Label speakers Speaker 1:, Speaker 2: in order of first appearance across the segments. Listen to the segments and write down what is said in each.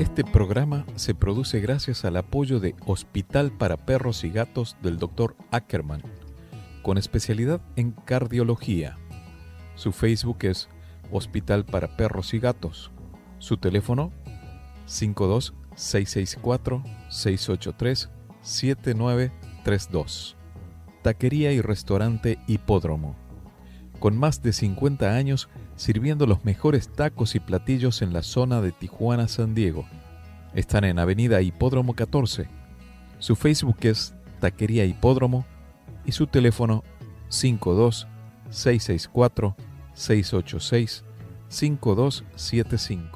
Speaker 1: Este programa se produce gracias al apoyo de Hospital para Perros y Gatos del Dr. Ackerman, con especialidad en cardiología. Su Facebook es Hospital para Perros y Gatos. Su teléfono 52-664-683-7932. Taquería y restaurante Hipódromo. Con más de 50 años sirviendo los mejores tacos y platillos en la zona de Tijuana, San Diego. Están en Avenida Hipódromo 14. Su Facebook es Taquería Hipódromo y su teléfono 52-664-686-5275.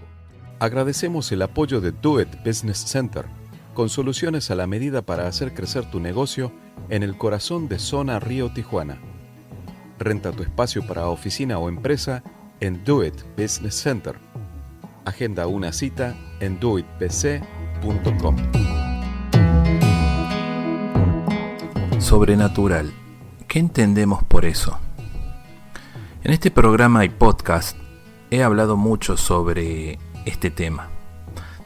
Speaker 1: Agradecemos el apoyo de Do It Business Center, con soluciones a la medida para hacer crecer tu negocio en el corazón de Zona Río Tijuana. Renta tu espacio para oficina o empresa en Do It Business Center. Agenda una cita en doitbc.com.
Speaker 2: Sobrenatural. ¿Qué entendemos por eso? En este programa y podcast he hablado mucho sobre este tema,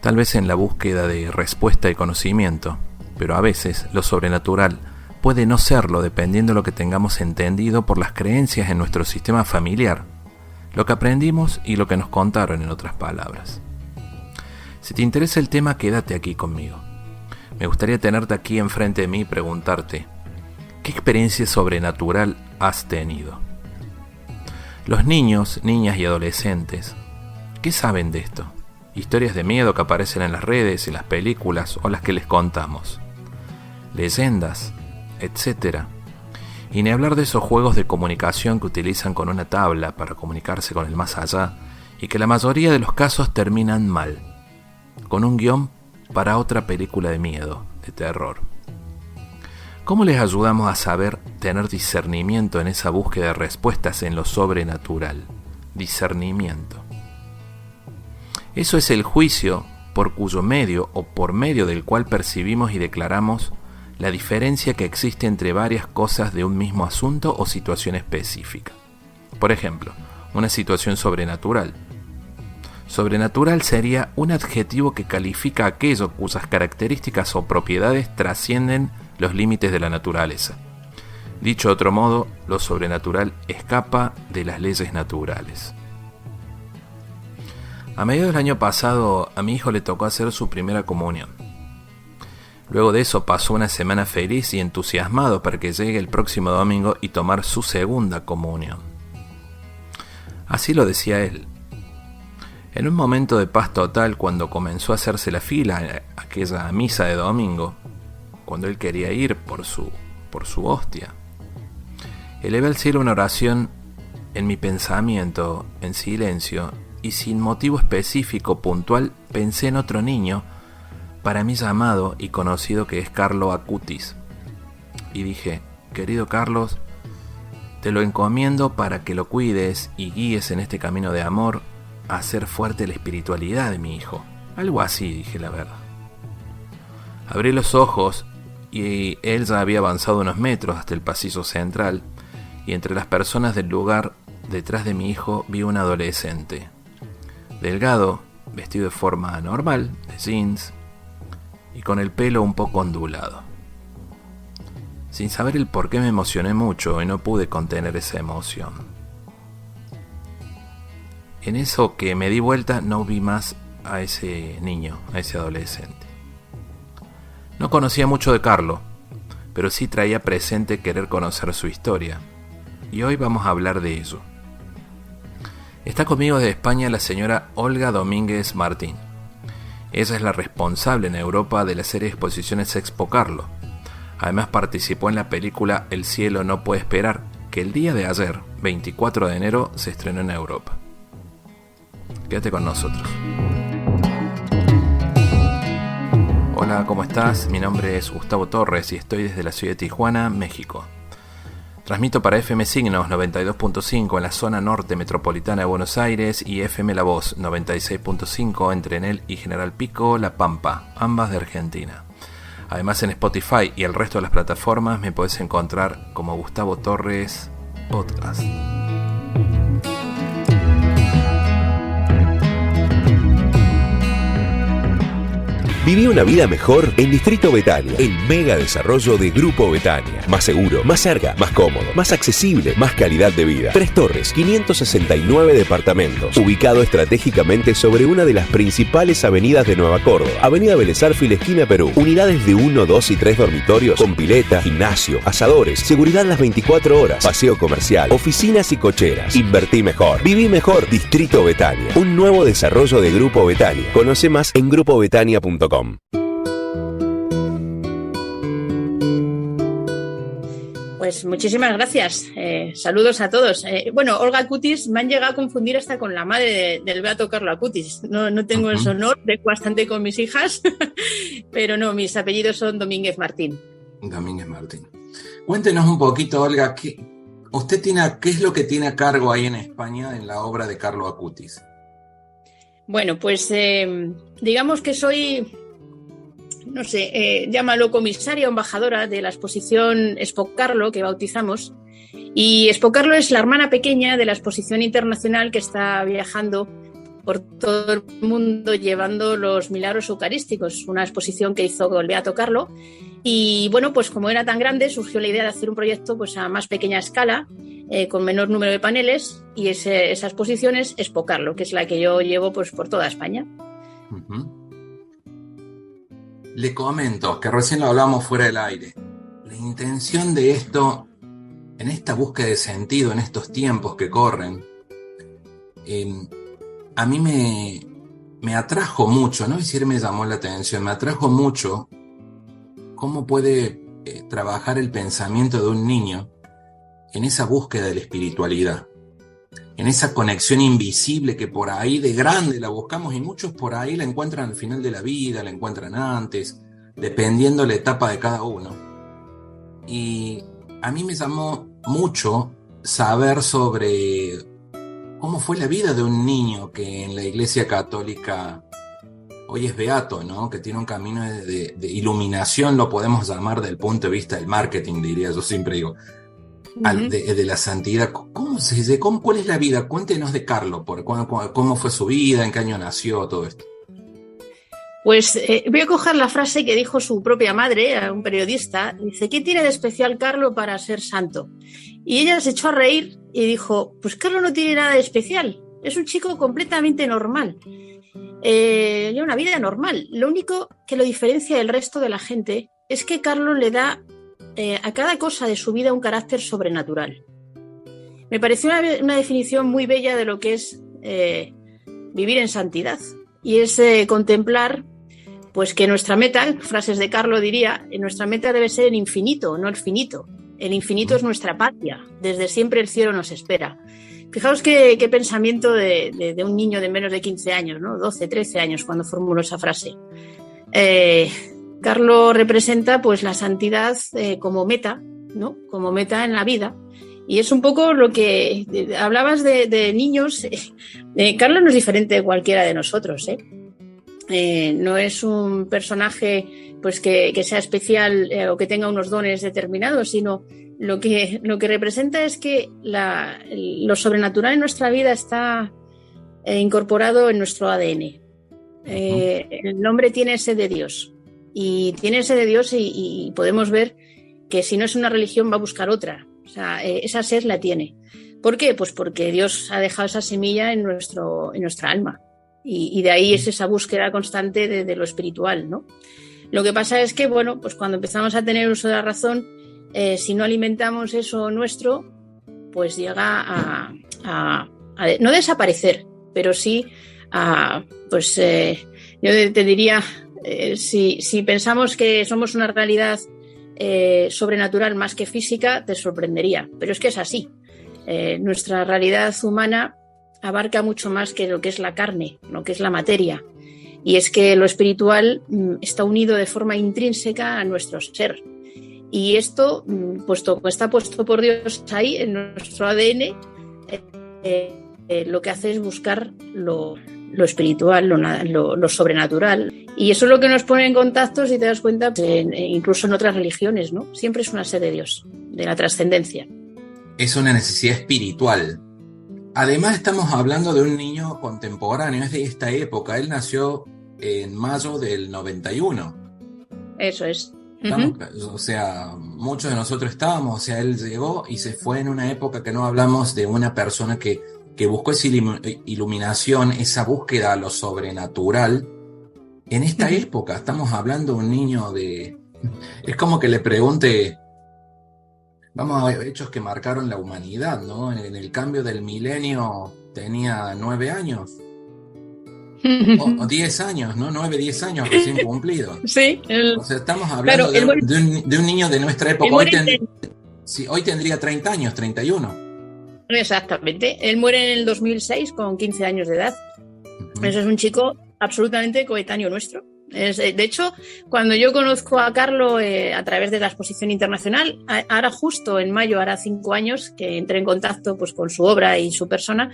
Speaker 2: tal vez en la búsqueda de respuesta y conocimiento, pero a veces lo sobrenatural puede no serlo dependiendo de lo que tengamos entendido por las creencias en nuestro sistema familiar, lo que aprendimos y lo que nos contaron, en otras palabras. Si te interesa el tema, quédate aquí conmigo. Me gustaría tenerte aquí enfrente de mí y preguntarte, ¿qué experiencia sobrenatural has tenido? Los niños, niñas y adolescentes, ¿qué saben de esto? Historias de miedo que aparecen en las redes, en las películas o las que les contamos. Leyendas, etc. Y ni hablar de esos juegos de comunicación que utilizan con una tabla para comunicarse con el más allá y que la mayoría de los casos terminan mal, con un guión para otra película de miedo, de terror. ¿Cómo les ayudamos a saber tener discernimiento en esa búsqueda de respuestas en lo sobrenatural? Discernimiento. Eso es el juicio por cuyo medio o por medio del cual percibimos y declaramos la diferencia que existe entre varias cosas de un mismo asunto o situación específica. Por ejemplo, una situación sobrenatural. Sobrenatural sería un adjetivo que califica aquello cuyas características o propiedades trascienden los límites de la naturaleza. Dicho de otro modo, lo sobrenatural escapa de las leyes naturales. A mediados del año pasado, a mi hijo le tocó hacer su primera comunión. Luego de eso pasó una semana feliz y entusiasmado para que llegue el próximo domingo y tomar su segunda comunión. Así lo decía él. En un momento de paz total, cuando comenzó a hacerse la fila a aquella misa de domingo, cuando él quería ir por su hostia, elevé al cielo una oración en mi pensamiento, en silencio, y sin motivo específico puntual pensé en otro niño, para mí llamado y conocido, que es Carlo Acutis. Y dije, querido Carlos, te lo encomiendo para que lo cuides y guíes en este camino de amor a hacer fuerte la espiritualidad de mi hijo. Algo así, dije la verdad. Abrí los ojos y él ya había avanzado unos metros hasta el pasillo central, y entre las personas del lugar, detrás de mi hijo, vi un adolescente. Delgado, vestido de forma normal, de jeans, y con el pelo un poco ondulado. Sin saber el por qué me emocioné mucho y no pude contener esa emoción. En eso que me di vuelta no vi más a ese niño, a ese adolescente. No conocía mucho de Carlo, pero sí traía presente querer conocer su historia, y hoy vamos a hablar de ello. Está conmigo desde España la señora Olga Domínguez Martín. Ella es la responsable en Europa de la serie de exposiciones Expo Carlo. Además participó en la película El cielo no puede esperar, que el día de ayer, 24 de enero, se estrenó en Europa. Quédate con nosotros. Hola, ¿cómo estás? Mi nombre es Gustavo Torres y estoy desde la ciudad de Tijuana, México. Transmito para FM Signos 92.5 en la zona norte metropolitana de Buenos Aires y FM La Voz 96.5 entre Enel y General Pico, La Pampa, ambas de Argentina. Además en Spotify y el resto de las plataformas me podés encontrar como Gustavo Torres Podcast.
Speaker 3: Viví una vida mejor en Distrito Betania, el mega desarrollo de Grupo Betania. Más seguro, más cerca, más cómodo, más accesible, más calidad de vida. 3 torres, 569 departamentos, ubicado estratégicamente sobre una de las principales avenidas de Nueva Córdoba. Avenida Vélez Arfiel, esquina Perú. Unidades de 1, 2 y 3 dormitorios con pileta, gimnasio, asadores, seguridad las 24 horas, paseo comercial, oficinas y cocheras. Invertí mejor, viví mejor. Distrito Betania, un nuevo desarrollo de Grupo Betania. Conoce más en grupobetania.com.
Speaker 4: Pues muchísimas gracias. Saludos a todos. Bueno, Olga Acutis me han llegado a confundir hasta con la madre del beato Carlo Acutis. No tengo ese honor, dejo bastante con mis hijas, pero no, mis apellidos son Domínguez Martín.
Speaker 2: Domínguez Martín. Cuéntenos un poquito, Olga, ¿qué es lo que tiene a cargo ahí en España en la obra de Carlo Acutis?
Speaker 4: Bueno, pues digamos que soy, no sé, llámalo comisaria o embajadora de la exposición Expo Carlo que bautizamos. Y Expo Carlo es la hermana pequeña de la exposición internacional que está viajando por todo el mundo llevando los milagros eucarísticos, una exposición que hizo el beato Carlo. Y bueno, pues como era tan grande, surgió la idea de hacer un proyecto pues a más pequeña escala, con menor número de paneles, y esa exposición es Expo Carlo, que es la que yo llevo pues por toda España.
Speaker 2: Uh-huh. Le comento, que recién lo hablamos fuera del aire, la intención de esto, en esta búsqueda de sentido, en estos tiempos que corren, a mí me atrajo mucho, no decir me llamó la atención, me atrajo mucho cómo puede trabajar el pensamiento de un niño en esa búsqueda de la espiritualidad, en esa conexión invisible que por ahí de grande la buscamos y muchos por ahí la encuentran al final de la vida, la encuentran antes, dependiendo la etapa de cada uno. Y a mí me llamó mucho saber sobre cómo fue la vida de un niño que en la Iglesia Católica hoy es beato, ¿no? Que tiene un camino de iluminación, lo podemos llamar del punto de vista del marketing, diría yo siempre digo, de la santidad. ¿Cuál es la vida? Cuéntenos de Carlo, cómo fue su vida, en qué año nació, todo esto.
Speaker 4: Pues voy a coger la frase que dijo su propia madre a un periodista. Dice, ¿qué tiene de especial Carlo para ser santo? Y ella se echó a reír y dijo, pues Carlo no tiene nada de especial, es un chico completamente normal. Lleva una vida normal. Lo único que lo diferencia del resto de la gente es que Carlo le da a cada cosa de su vida un carácter sobrenatural. Me pareció una definición muy bella de lo que es vivir en santidad, y es contemplar pues que nuestra meta, frases de Carlo diría, nuestra meta debe ser el infinito, no el finito. El infinito es nuestra patria, desde siempre el cielo nos espera. Fijaos qué pensamiento de un niño de menos de 15 años, ¿no? 12, 13 años cuando formuló esa frase. Carlo representa pues la santidad como meta, ¿no? Como meta en la vida. Y es un poco lo que hablabas de niños. Carlo no es diferente de cualquiera de nosotros, no es un personaje pues que sea especial o que tenga unos dones determinados, sino lo que representa es que lo sobrenatural en nuestra vida está incorporado en nuestro ADN. El hombre tiene sed de Dios, y tiene sed de Dios y podemos ver que si no es una religión va a buscar otra. O sea, esa sed la tiene. ¿Por qué? Pues porque Dios ha dejado esa semilla en nuestra alma. Y de ahí es esa búsqueda constante de lo espiritual, ¿no? Lo que pasa es que, bueno, pues cuando empezamos a tener uso de la razón, si no alimentamos eso nuestro, pues llega a no desaparecer, pero sí pues yo te diría, si pensamos que somos una realidad sobrenatural más que física, te sorprendería, pero es que es así. Nuestra realidad humana abarca mucho más que lo que es la carne, lo que es la materia, y es que lo espiritual está unido de forma intrínseca a nuestro ser, y esto está puesto por Dios ahí en nuestro ADN. Lo que hace es buscar lo espiritual, lo sobrenatural, y eso es lo que nos pone en contacto, si te das cuenta, incluso en otras religiones, ¿no? Siempre es una sed de Dios, de la trascendencia.
Speaker 2: Es una necesidad espiritual. Además estamos hablando de un niño contemporáneo, es de esta época. Él nació en mayo del 91.
Speaker 4: Eso es.
Speaker 2: O sea, muchos de nosotros estábamos, o sea, él llegó y se fue en una época que no hablamos de una persona que buscó esa iluminación, esa búsqueda a lo sobrenatural. En esta época estamos hablando de un niño es como que le pregunte, vamos a ver hechos que marcaron la humanidad, ¿no? En el cambio del milenio tenía 9 años. O 10 años, ¿no? 9, 10 años recién cumplidos.
Speaker 4: Sí.
Speaker 2: O sea, estamos hablando de un niño de nuestra época. Hoy tendría 30 años, 31.
Speaker 4: Exactamente. Él muere en el 2006 con 15 años de edad. Eso es un chico absolutamente coetáneo nuestro. De hecho, cuando yo conozco a Carlo a través de la exposición internacional, ahora justo en mayo hará 5 años que entré en contacto pues, con su obra y su persona,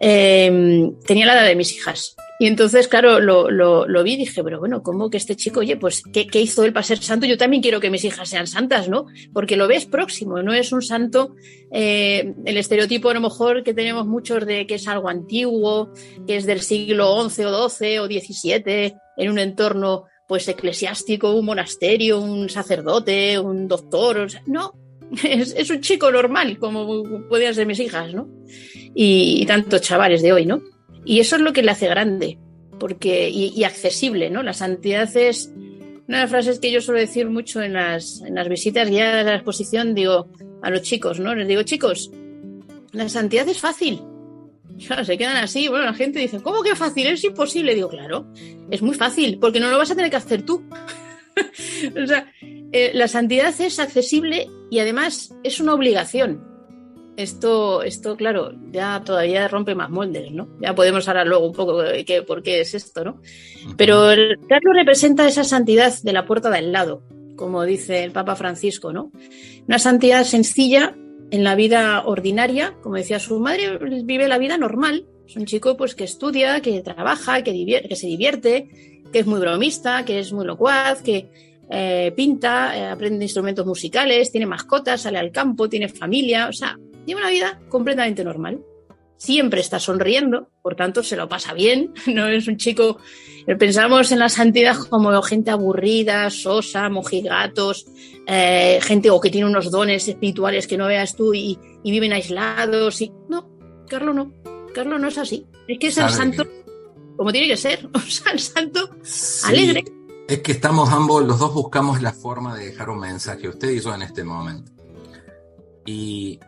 Speaker 4: tenía la edad de mis hijas. Y entonces, claro, lo vi y dije, pero bueno, ¿cómo que este chico, oye, pues, ¿qué hizo él para ser santo? Yo también quiero que mis hijas sean santas, ¿no? Porque lo ves próximo, no es un santo, el estereotipo a lo mejor que tenemos muchos de que es algo antiguo, que es del siglo XI o XII o XVII, en un entorno pues eclesiástico, un monasterio, un sacerdote, un doctor, o sea, no, es un chico normal, como podían ser mis hijas, ¿no? Y tantos chavales de hoy, ¿no? Y eso es lo que le hace grande y accesible, ¿no? La santidad es una de las frases que yo suelo decir mucho en las visitas guiadas a la exposición, digo a los chicos, ¿no? Les digo, chicos, la santidad es fácil. Claro, se quedan así, bueno, la gente dice, ¿cómo que fácil? Es imposible. Digo, claro, es muy fácil, porque no lo vas a tener que hacer tú. O sea, la santidad es accesible y además es una obligación. Esto, claro, ya todavía rompe más moldes, ¿no? Ya podemos hablar luego un poco de por qué es esto, ¿no? Pero Carlo representa esa santidad de la puerta del lado, como dice el Papa Francisco, ¿no? Una santidad sencilla en la vida ordinaria, como decía su madre, vive la vida normal. Es un chico pues que estudia, que trabaja, que se divierte, que es muy bromista, que es muy locuaz, que pinta, aprende instrumentos musicales, tiene mascotas, sale al campo, tiene familia, o sea, tiene una vida completamente normal. Siempre está sonriendo, por tanto se lo pasa bien, no es un chico... Pensamos en la santidad como gente aburrida, sosa, mojigatos, gente o que tiene unos dones espirituales que no veas tú y viven aislados. No, Carlo no es así. Es que es el santo como tiene que ser, o sea, el santo alegre.
Speaker 2: Es que estamos los dos buscamos la forma de dejar un mensaje, usted y yo en este momento. Y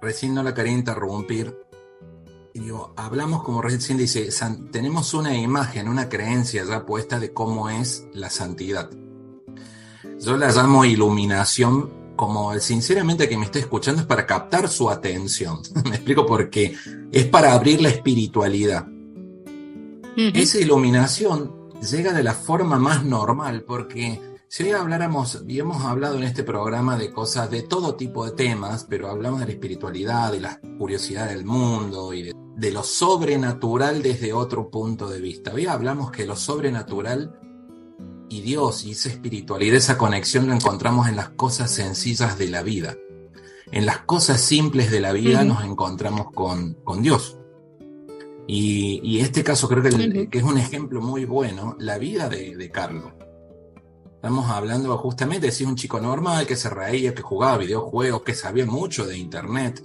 Speaker 2: recién no la quería interrumpir. Digo, hablamos como recién dice, tenemos una imagen, una creencia ya puesta de cómo es la santidad. Yo la llamo iluminación, como sinceramente que me esté escuchando es para captar su atención. Me explico por qué. Es para abrir la espiritualidad. Esa iluminación llega de la forma más normal, porque si hoy habláramos, y hemos hablado en este programa de cosas de todo tipo de temas, pero hablamos de la espiritualidad, de la curiosidad del mundo y de lo sobrenatural desde otro punto de vista. Hoy hablamos que lo sobrenatural y Dios y esa espiritualidad, esa conexión lo encontramos en las cosas sencillas de la vida. En las cosas simples de la vida nos encontramos con Dios. Y este caso creo que es un ejemplo muy bueno, la vida de Carlo. Estamos hablando justamente de si es un chico normal, que se reía, que jugaba videojuegos, que sabía mucho de internet,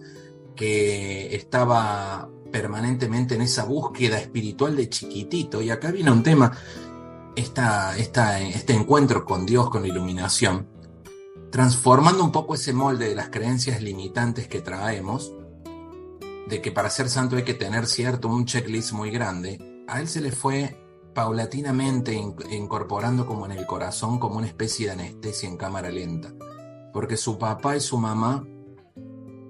Speaker 2: que estaba permanentemente en esa búsqueda espiritual de chiquitito. Y acá viene un tema, este encuentro con Dios, con la iluminación, transformando un poco ese molde de las creencias limitantes que traemos, de que para ser santo hay que tener un checklist muy grande. A él se le fue paulatinamente incorporando como en el corazón, como una especie de anestesia en cámara lenta, porque su papá y su mamá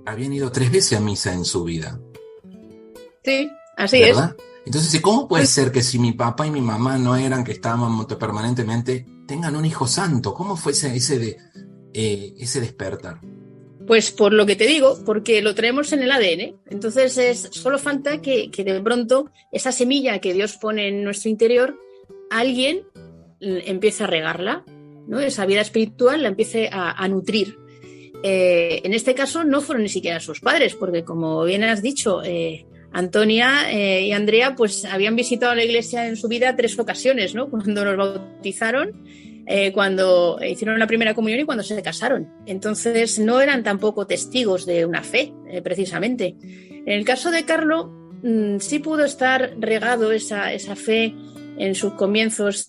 Speaker 2: habían ido 3 veces a misa en su vida. Sí, así ¿verdad? Entonces, ¿cómo puede ser que si mi papá y mi mamá no eran que estaban permanentemente, tengan un hijo santo? ¿Cómo fue ese despertar?
Speaker 4: Pues por lo que te digo, porque lo traemos en el ADN. Entonces solo falta que de pronto esa semilla que Dios pone en nuestro interior, alguien empiece a regarla, ¿no? Esa vida espiritual la empiece a nutrir. En este caso no fueron ni siquiera sus padres, porque como bien has dicho, Antonia y Andrea pues habían visitado la iglesia en su vida 3 ocasiones, ¿no? Cuando nos bautizaron, cuando hicieron la primera comunión y cuando se casaron. Entonces no eran tampoco testigos de una fe, precisamente. En el caso de Carlo, sí pudo estar regado esa fe en sus comienzos,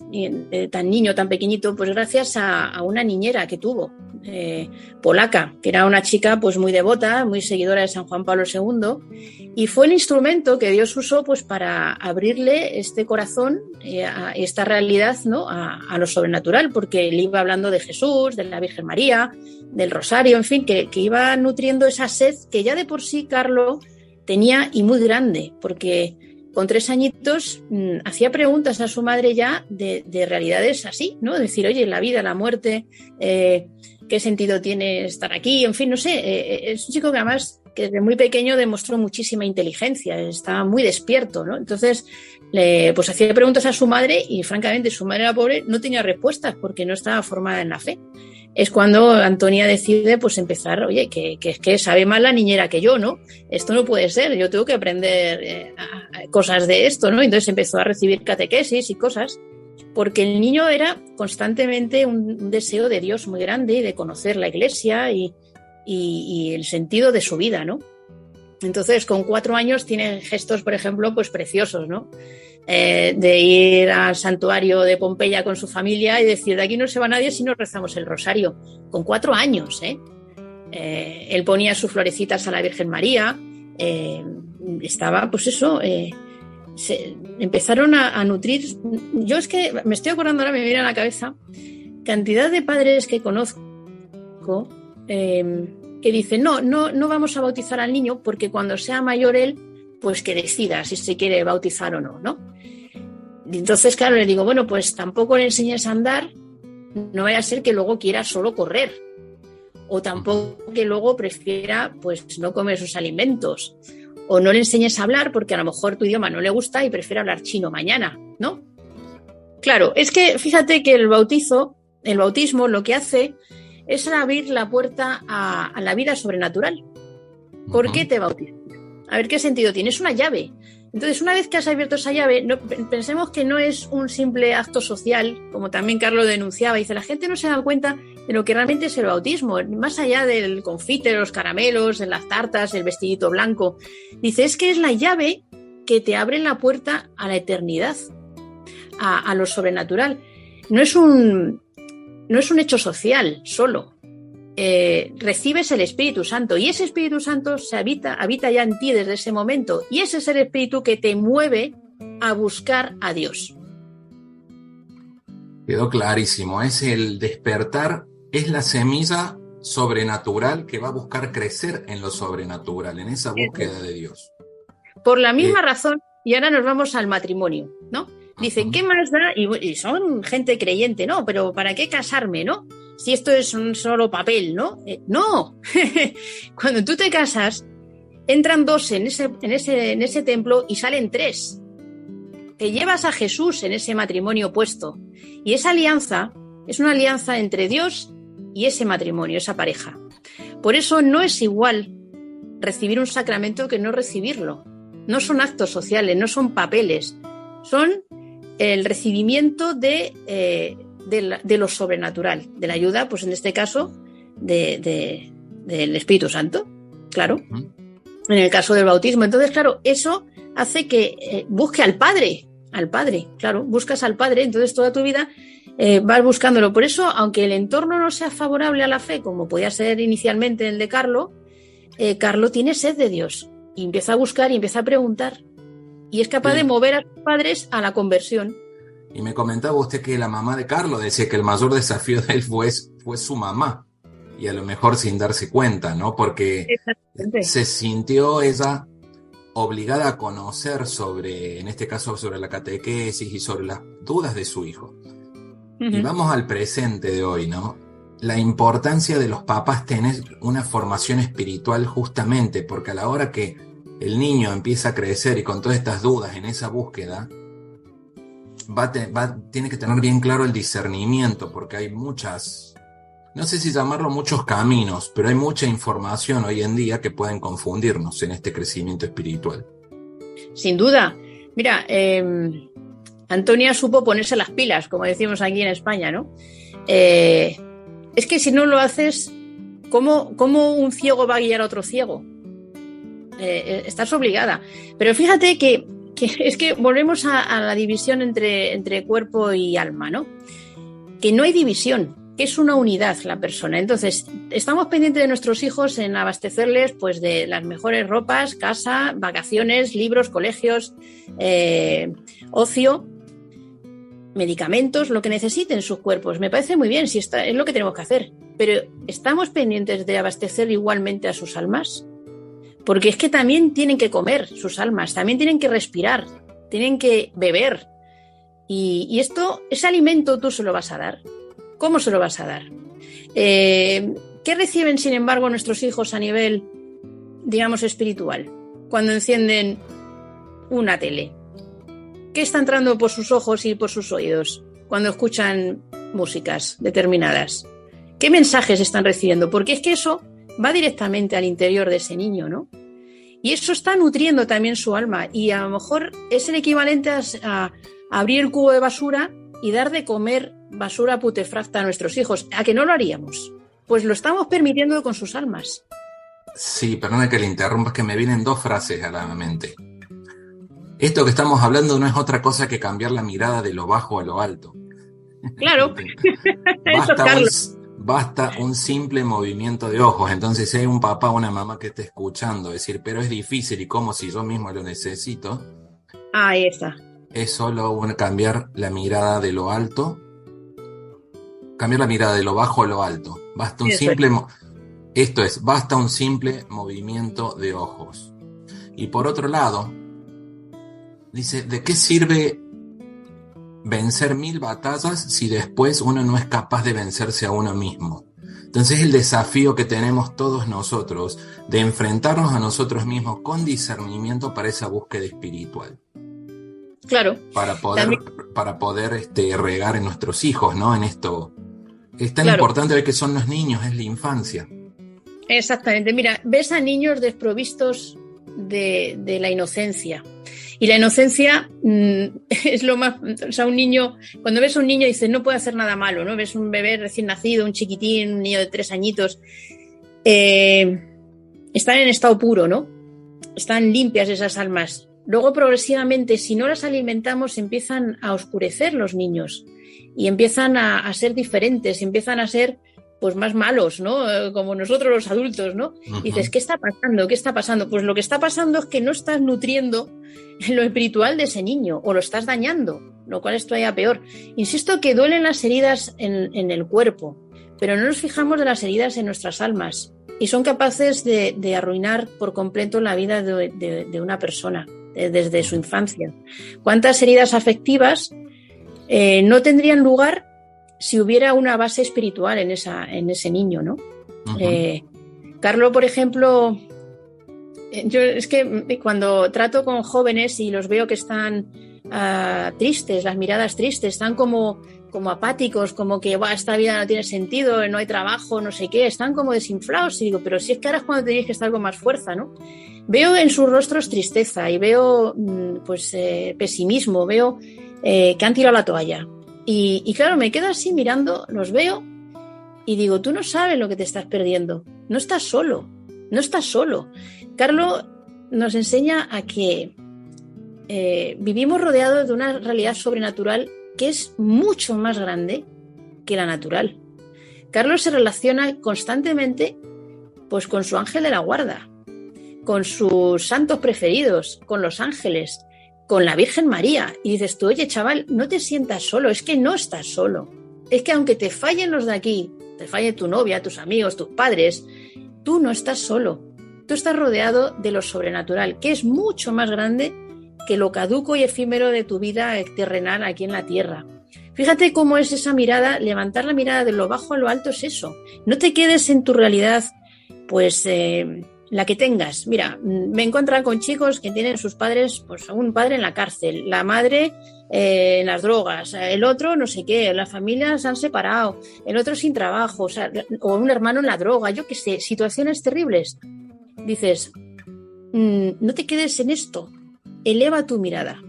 Speaker 4: tan niño, tan pequeñito, pues gracias a una niñera que tuvo, polaca, que era una chica pues muy devota, muy seguidora de San Juan Pablo II, y fue el instrumento que Dios usó pues para abrirle este corazón, esta realidad, ¿no? a lo sobrenatural, porque él iba hablando de Jesús, de la Virgen María, del Rosario, en fin, que iba nutriendo esa sed que ya de por sí Carlo tenía, y muy grande, porque con 3 añitos hacía preguntas a su madre ya de realidades así, ¿no? Decir, oye, la vida, la muerte, ¿qué sentido tiene estar aquí? En fin, no sé, es un chico que además que desde muy pequeño demostró muchísima inteligencia, estaba muy despierto, ¿no? Entonces, pues hacía preguntas a su madre y francamente su madre, la pobre, no tenía respuestas porque no estaba formada en la fe. Es cuando Antonia decide pues empezar, oye, que sabe más la niñera que yo, ¿no? Esto no puede ser, yo tengo que aprender cosas de esto, ¿no? Entonces empezó a recibir catequesis y cosas, porque el niño era constantemente un deseo de Dios muy grande y de conocer la iglesia y el sentido de su vida, ¿no? Entonces, con 4 años tiene gestos, por ejemplo, pues preciosos, ¿no? De ir al santuario de Pompeya con su familia y decir, de aquí no se va nadie si no rezamos el rosario. Con 4 años, él ponía sus florecitas a la Virgen María, estaba, pues eso, empezaron a nutrir. Yo es que me estoy acordando ahora, me viene a la cabeza, cantidad de padres que conozco que dicen, no vamos a bautizar al niño porque cuando sea mayor él, pues que decida si se quiere bautizar o no, ¿no? Y entonces, claro, le digo, bueno, pues tampoco le enseñes a andar, no vaya a ser que luego quiera solo correr, o tampoco que luego prefiera, pues, no comer sus alimentos, o no le enseñes a hablar porque a lo mejor tu idioma no le gusta y prefiere hablar chino mañana, ¿no? Claro, es que fíjate que el bautismo lo que hace es abrir la puerta a la vida sobrenatural. ¿Por qué te bautizas? A ver qué sentido tiene. Es una llave. Entonces, una vez que has abierto esa llave, pensemos que no es un simple acto social, como también Carlos denunciaba. Dice, la gente no se da cuenta de lo que realmente es el bautismo, más allá del confite, los caramelos, de las tartas, el vestidito blanco. Dice, es que es la llave que te abre la puerta a la eternidad, a lo sobrenatural. No es un hecho social solo. Recibes el Espíritu Santo y ese Espíritu Santo habita ya en ti desde ese momento, y ese es el Espíritu que te mueve a buscar a Dios.
Speaker 2: Quedó clarísimo, es el despertar, es la semilla sobrenatural que va a buscar crecer en lo sobrenatural, en esa búsqueda de Dios. Por la misma razón, y ahora nos vamos al matrimonio, ¿no? Dicen, ¿qué más da? Y son gente creyente, ¿no? Pero ¿para qué casarme, no? Si esto es un solo papel, ¿no? ¡No! Cuando tú te casas, entran 2 en ese templo y salen 3. Te llevas a Jesús en ese matrimonio puesto. Y esa alianza es una alianza entre Dios y ese matrimonio, esa pareja. Por eso no es igual recibir un sacramento que no recibirlo. No son actos sociales, no son papeles. Son el recibimiento de lo sobrenatural, de la ayuda, pues en este caso, del Espíritu Santo, claro, en el caso del bautismo. Entonces, claro, eso hace que busque al Padre, claro, buscas al Padre, entonces toda tu vida vas buscándolo. Por eso, aunque el entorno no sea favorable a la fe, como podía ser inicialmente el de Carlo, Carlo tiene sed de Dios, y empieza a buscar y empieza a preguntar, y es capaz de mover a sus padres a la conversión. Y me comentaba usted que la mamá de Carlos decía que el mayor desafío de él fue su mamá, y a lo mejor sin darse cuenta, ¿no? Porque se sintió ella obligada a conocer en este caso, sobre la catequesis y sobre las dudas de su hijo. Y vamos al presente de hoy, ¿no? La importancia de los papás tener una formación espiritual justamente, porque a la hora que el niño empieza a crecer y con todas estas dudas en esa búsqueda, tiene que tener bien claro el discernimiento, porque hay muchas, no sé si llamarlo muchos caminos, pero hay mucha información hoy en día que pueden confundirnos en este crecimiento espiritual.
Speaker 4: Sin duda. Mira, Antonia supo ponerse las pilas, como decimos aquí en España, ¿no? Es que si no lo haces, ¿cómo un ciego va a guiar a otro ciego? Estás obligada. Pero fíjate que es que volvemos a la división entre cuerpo y alma, ¿no? Que no hay división, que es una unidad la persona. Entonces, estamos pendientes de nuestros hijos en abastecerles pues de las mejores ropas, casa, vacaciones, libros, colegios, ocio, medicamentos, lo que necesiten sus cuerpos. Me parece muy bien, es lo que tenemos que hacer. Pero ¿estamos pendientes de abastecer igualmente a sus almas? Porque es que también tienen que comer sus almas, también tienen que respirar, tienen que beber. Y ese alimento tú se lo vas a dar. ¿Cómo se lo vas a dar? ¿Qué reciben, sin embargo, nuestros hijos a nivel, digamos, espiritual? Cuando encienden una tele. ¿Qué está entrando por sus ojos y por sus oídos cuando escuchan músicas determinadas? ¿Qué mensajes están recibiendo? Porque es que eso va directamente al interior de ese niño, ¿no? Y eso está nutriendo también su alma. Y a lo mejor es el equivalente a abrir el cubo de basura y dar de comer basura putefacta a nuestros hijos. ¿A que no lo haríamos? Pues lo estamos permitiendo con sus almas.
Speaker 2: Sí, perdona que le interrumpa, es que me vienen dos frases a la mente. Esto que estamos hablando no es otra cosa que cambiar la mirada de lo bajo a lo alto.
Speaker 4: Claro.
Speaker 2: Basta un simple movimiento de ojos. Entonces, si hay un papá o una mamá que esté escuchando decir, pero es difícil y como si yo mismo lo necesito.
Speaker 4: Ahí está.
Speaker 2: Es solo cambiar la mirada de lo alto, cambiar la mirada de lo bajo a lo alto. Basta un simple movimiento de ojos. Y por otro lado, dice, ¿de qué sirve vencer 1000 batallas si después uno no es capaz de vencerse a uno mismo? Entonces el desafío que tenemos todos nosotros de enfrentarnos a nosotros mismos con discernimiento para esa búsqueda espiritual.
Speaker 4: Claro.
Speaker 2: Para poder regar en nuestros hijos, ¿no? En esto es tan importante ver que son los niños, es la infancia.
Speaker 4: Exactamente. Mira, ves a niños desprovistos de la inocencia. Y la inocencia es lo más... O sea, un niño... Cuando ves a un niño dices, no puede hacer nada malo, ¿no? Ves un bebé recién nacido, un chiquitín, un niño de 3 añitos. Están en estado puro, ¿no? Están limpias esas almas. Luego, progresivamente, si no las alimentamos, empiezan a oscurecer los niños. Y empiezan a ser diferentes, empiezan a ser... pues más malos, ¿no? Como nosotros los adultos, ¿no? Uh-huh. Y dices, ¿qué está pasando? ¿Qué está pasando? Pues lo que está pasando es que no estás nutriendo lo espiritual de ese niño, o lo estás dañando, lo cual es todavía peor. Insisto que duelen las heridas en el cuerpo, pero no nos fijamos de las heridas en nuestras almas, y son capaces de arruinar por completo la vida de una persona, desde su infancia. ¿Cuántas heridas afectivas no tendrían lugar si hubiera una base espiritual en ese niño, ¿no? Uh-huh. Carlos, por ejemplo, yo es que cuando trato con jóvenes y los veo que están tristes, las miradas tristes, están como apáticos, como que esta vida no tiene sentido, no hay trabajo, no sé qué, están como desinflados, y digo, pero si es que ahora es cuando tenéis que estar con más fuerza, ¿no? Veo en sus rostros tristeza y veo pesimismo, veo que han tirado la toalla. Y claro, me quedo así mirando, los veo y digo, tú no sabes lo que te estás perdiendo. No estás solo, no estás solo. Carlos nos enseña a que vivimos rodeados de una realidad sobrenatural que es mucho más grande que la natural. Carlos se relaciona constantemente pues, con su ángel de la guarda, con sus santos preferidos, con los ángeles, con la Virgen María, y dices tú, oye chaval, no te sientas solo, es que no estás solo, es que aunque te fallen los de aquí, te falle tu novia, tus amigos, tus padres, tú no estás solo, tú estás rodeado de lo sobrenatural, que es mucho más grande que lo caduco y efímero de tu vida terrenal aquí en la tierra. Fíjate cómo es esa mirada, levantar la mirada de lo bajo a lo alto es eso, no te quedes en tu realidad, pues... la que tengas. Mira, me encuentran con chicos que tienen sus padres, pues un padre en la cárcel, la madre en las drogas, el otro no sé qué, las familias se han separado, el otro sin trabajo, o un hermano en la droga, yo qué sé, situaciones terribles. Dices, no te quedes en esto, eleva tu mirada.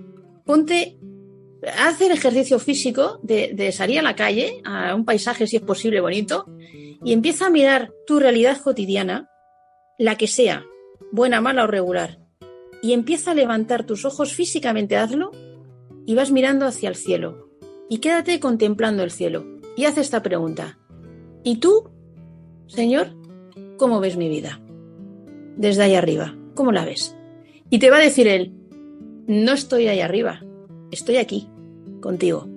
Speaker 4: Haz el ejercicio físico de salir a la calle, a un paisaje si es posible bonito, y empieza a mirar tu realidad cotidiana, la que sea, buena, mala o regular, y empieza a levantar tus ojos físicamente, hazlo, y vas mirando hacia el cielo, y quédate contemplando el cielo, y haz esta pregunta: ¿y tú, Señor, cómo ves mi vida? Desde ahí arriba, ¿cómo la ves? Y te va a decir él: no estoy ahí arriba, estoy aquí, contigo.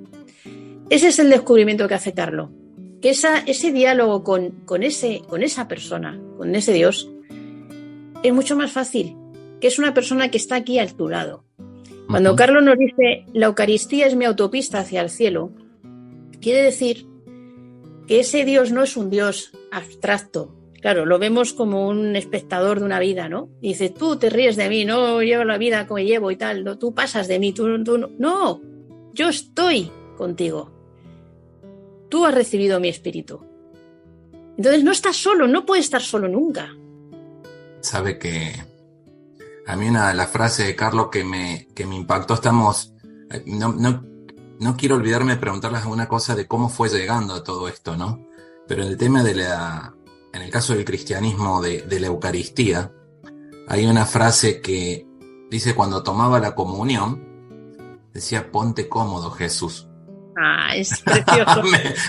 Speaker 4: Ese es el descubrimiento que hace Carlo, que ese diálogo con esa persona, con ese Dios, es mucho más fácil, que es una persona que está aquí a tu lado. Cuando Carlo nos dice la Eucaristía es mi autopista hacia el cielo, quiere decir que ese Dios no es un Dios abstracto. Claro, lo vemos como un espectador de una vida, ¿no? Y dice, tú te ríes de mí, no llevo la vida como llevo y tal, no, tú pasas de mí, tú no. No, yo estoy contigo. Tú has recibido mi espíritu. Entonces no estás solo, no puedes estar solo nunca.
Speaker 2: Sabe que a mí la frase de Carlos que me impactó, no quiero olvidarme de preguntarles alguna cosa de cómo fue llegando a todo esto, ¿no? Pero en el tema en el caso del cristianismo, de la Eucaristía, hay una frase que dice cuando tomaba la comunión, decía, ponte cómodo, Jesús.
Speaker 4: Ah, es precioso.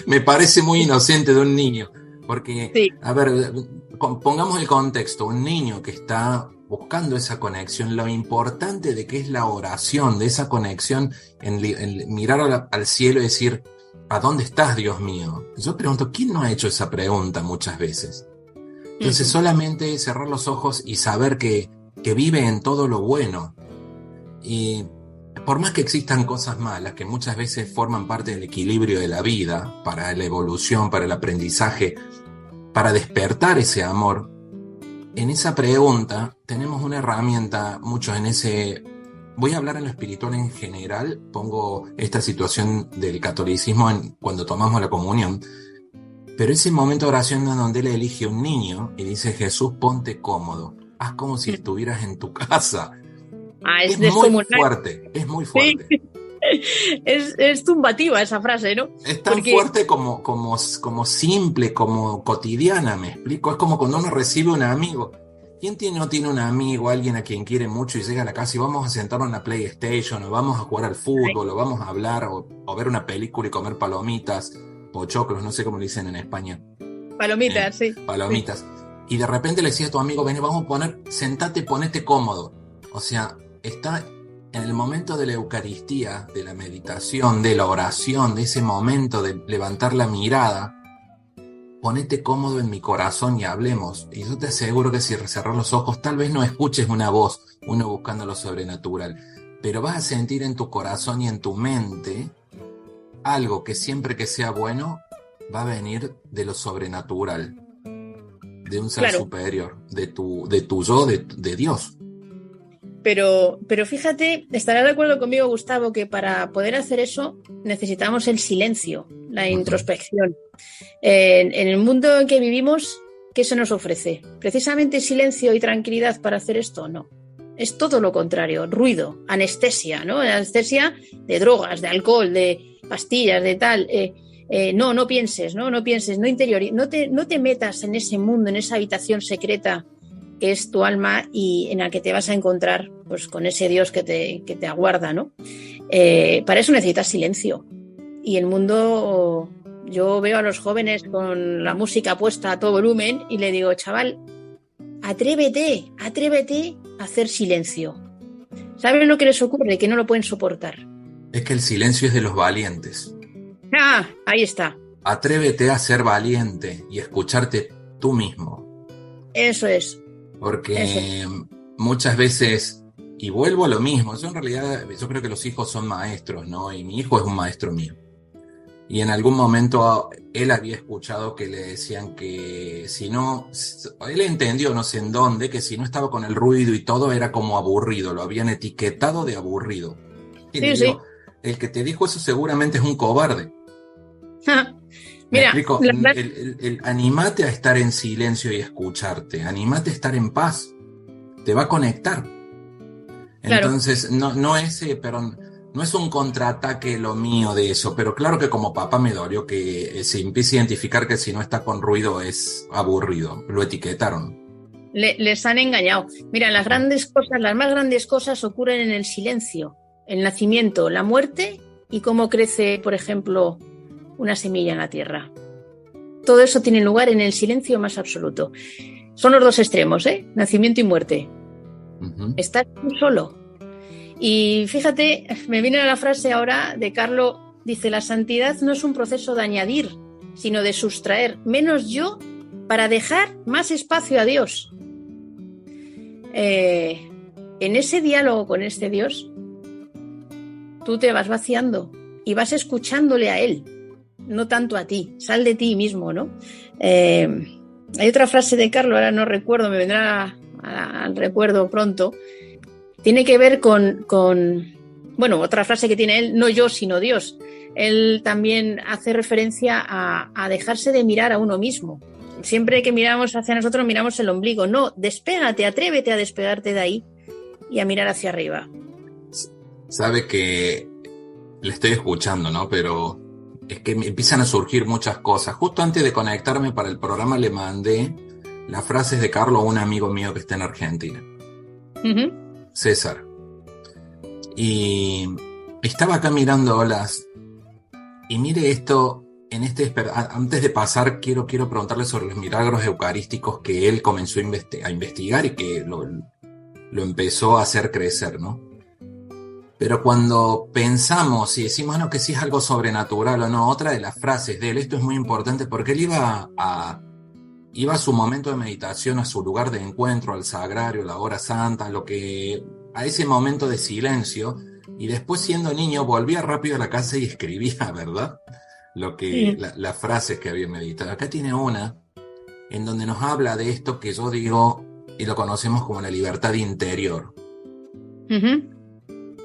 Speaker 2: me parece muy inocente de un niño, porque,
Speaker 4: sí.
Speaker 2: A ver, pongamos el contexto, un niño que está buscando esa conexión, lo importante de que es la oración, de esa conexión, en mirar al cielo y decir, ¿a dónde estás, Dios mío? Yo pregunto, ¿quién no ha hecho esa pregunta muchas veces? Entonces solamente cerrar los ojos y saber que vive en todo lo bueno. Y por más que existan cosas malas, que muchas veces forman parte del equilibrio de la vida, para la evolución, para el aprendizaje, para despertar ese amor, en esa pregunta tenemos una herramienta, muchos en ese... Voy a hablar en lo espiritual en general, pongo esta situación del catolicismo cuando tomamos la comunión, pero ese momento de oración en donde él elige un niño y dice, Jesús, ponte cómodo, haz como si estuvieras en tu casa.
Speaker 4: Es
Speaker 2: muy fuerte, es muy fuerte.
Speaker 4: Sí. Es tumbativa esa frase, ¿no?
Speaker 2: Es tan fuerte como simple, como cotidiana, me explico. Es como cuando uno recibe un amigo. ¿Quién no tiene un amigo, alguien a quien quiere mucho y llega a la casa y vamos a sentarnos en la PlayStation, o vamos a jugar al fútbol, o vamos a hablar, o ver una película y comer palomitas, pochoclos, no sé cómo le dicen en España.
Speaker 4: Palomitas, sí.
Speaker 2: Palomitas. Sí. Y de repente le decía a tu amigo, ven, vamos a sentate, ponete cómodo. O sea, está en el momento de la Eucaristía, de la meditación, de la oración, de ese momento de levantar la mirada, ponete cómodo en mi corazón y hablemos. Y yo te aseguro que si cerrar los ojos, tal vez no escuches una voz, uno buscando lo sobrenatural, pero vas a sentir en tu corazón y en tu mente algo que siempre que sea bueno va a venir de lo sobrenatural, de un ser superior, de tu yo, de Dios.
Speaker 4: Pero fíjate, estarás de acuerdo conmigo, Gustavo, que para poder hacer eso necesitamos el silencio, la introspección. En el mundo en que vivimos, ¿qué se nos ofrece? ¿Precisamente silencio y tranquilidad para hacer esto? No. Es todo lo contrario, ruido, anestesia, ¿no? Anestesia de drogas, de alcohol, de pastillas, de tal. No pienses, no interiorices, no te metas en ese mundo, en esa habitación secreta que es tu alma y en la que te vas a encontrar pues con ese Dios que te aguarda, ¿no? Para eso necesitas silencio. Y el mundo, yo veo a los jóvenes con la música puesta a todo volumen y le digo, chaval, atrévete a hacer silencio. ¿Saben lo que les ocurre? Que no lo pueden soportar.
Speaker 2: Es que el silencio es de los valientes.
Speaker 4: Ahí está.
Speaker 2: Atrévete a ser valiente y escucharte tú mismo.
Speaker 4: Eso es.
Speaker 2: Porque muchas veces, y vuelvo a lo mismo, yo en realidad, yo creo que los hijos son maestros, ¿no? Y mi hijo es un maestro mío. Y en algún momento él había escuchado que le decían que si no, él entendió, no sé en dónde, que si no estaba con el ruido y todo era como aburrido, lo habían etiquetado de aburrido. Y le digo, el que te dijo eso seguramente es un cobarde.
Speaker 4: Mira,
Speaker 2: animate a estar en silencio y escucharte, animate a estar en paz, te va a conectar.
Speaker 4: Claro.
Speaker 2: Entonces, no es, pero no es un contraataque lo mío de eso, pero claro que como papá me dolió que se empiece a identificar que si no está con ruido es aburrido. Lo etiquetaron.
Speaker 4: Les han engañado. Mira, las más grandes cosas ocurren en el silencio, el nacimiento, la muerte y cómo crece, por ejemplo, una semilla en la tierra. Todo eso tiene lugar en el silencio más absoluto. Son los dos extremos, nacimiento y muerte.
Speaker 2: Uh-huh.
Speaker 4: Estás tú solo. Y fíjate, me viene la frase ahora de Carlo, dice, la santidad no es un proceso de añadir, sino de sustraer menos yo para dejar más espacio a Dios. En ese diálogo con este Dios, tú te vas vaciando y vas escuchándole a Él, no tanto a ti, sal de ti mismo, ¿no? Hay otra frase de Carlo, ahora no recuerdo, me vendrá al recuerdo pronto, tiene que ver con otra frase que tiene él, no yo, sino Dios. Él también hace referencia a dejarse de mirar a uno mismo. Siempre que miramos hacia nosotros, miramos el ombligo. No, despégate, atrévete a despegarte de ahí y a mirar hacia arriba.
Speaker 2: Sabe que le estoy escuchando, ¿no? Pero es que me empiezan a surgir muchas cosas. Justo antes de conectarme para el programa le mandé las frases de Carlos a un amigo mío que está en Argentina.
Speaker 4: Uh-huh.
Speaker 2: César. Y estaba acá mirando olas. Y mire esto, antes de pasar, quiero preguntarle sobre los milagros eucarísticos que él comenzó a investigar y que lo empezó a hacer crecer, ¿no? Pero cuando pensamos y decimos, bueno, que si es algo sobrenatural o no, otra de las frases de él, esto es muy importante porque él iba a su momento de meditación, a su lugar de encuentro, al sagrario, la hora santa, a ese momento de silencio, y después siendo niño volvía rápido a la casa y escribía, ¿verdad? Las frases que había meditado. Acá tiene una en donde nos habla de esto que yo digo y lo conocemos como la libertad interior.
Speaker 4: Uh-huh.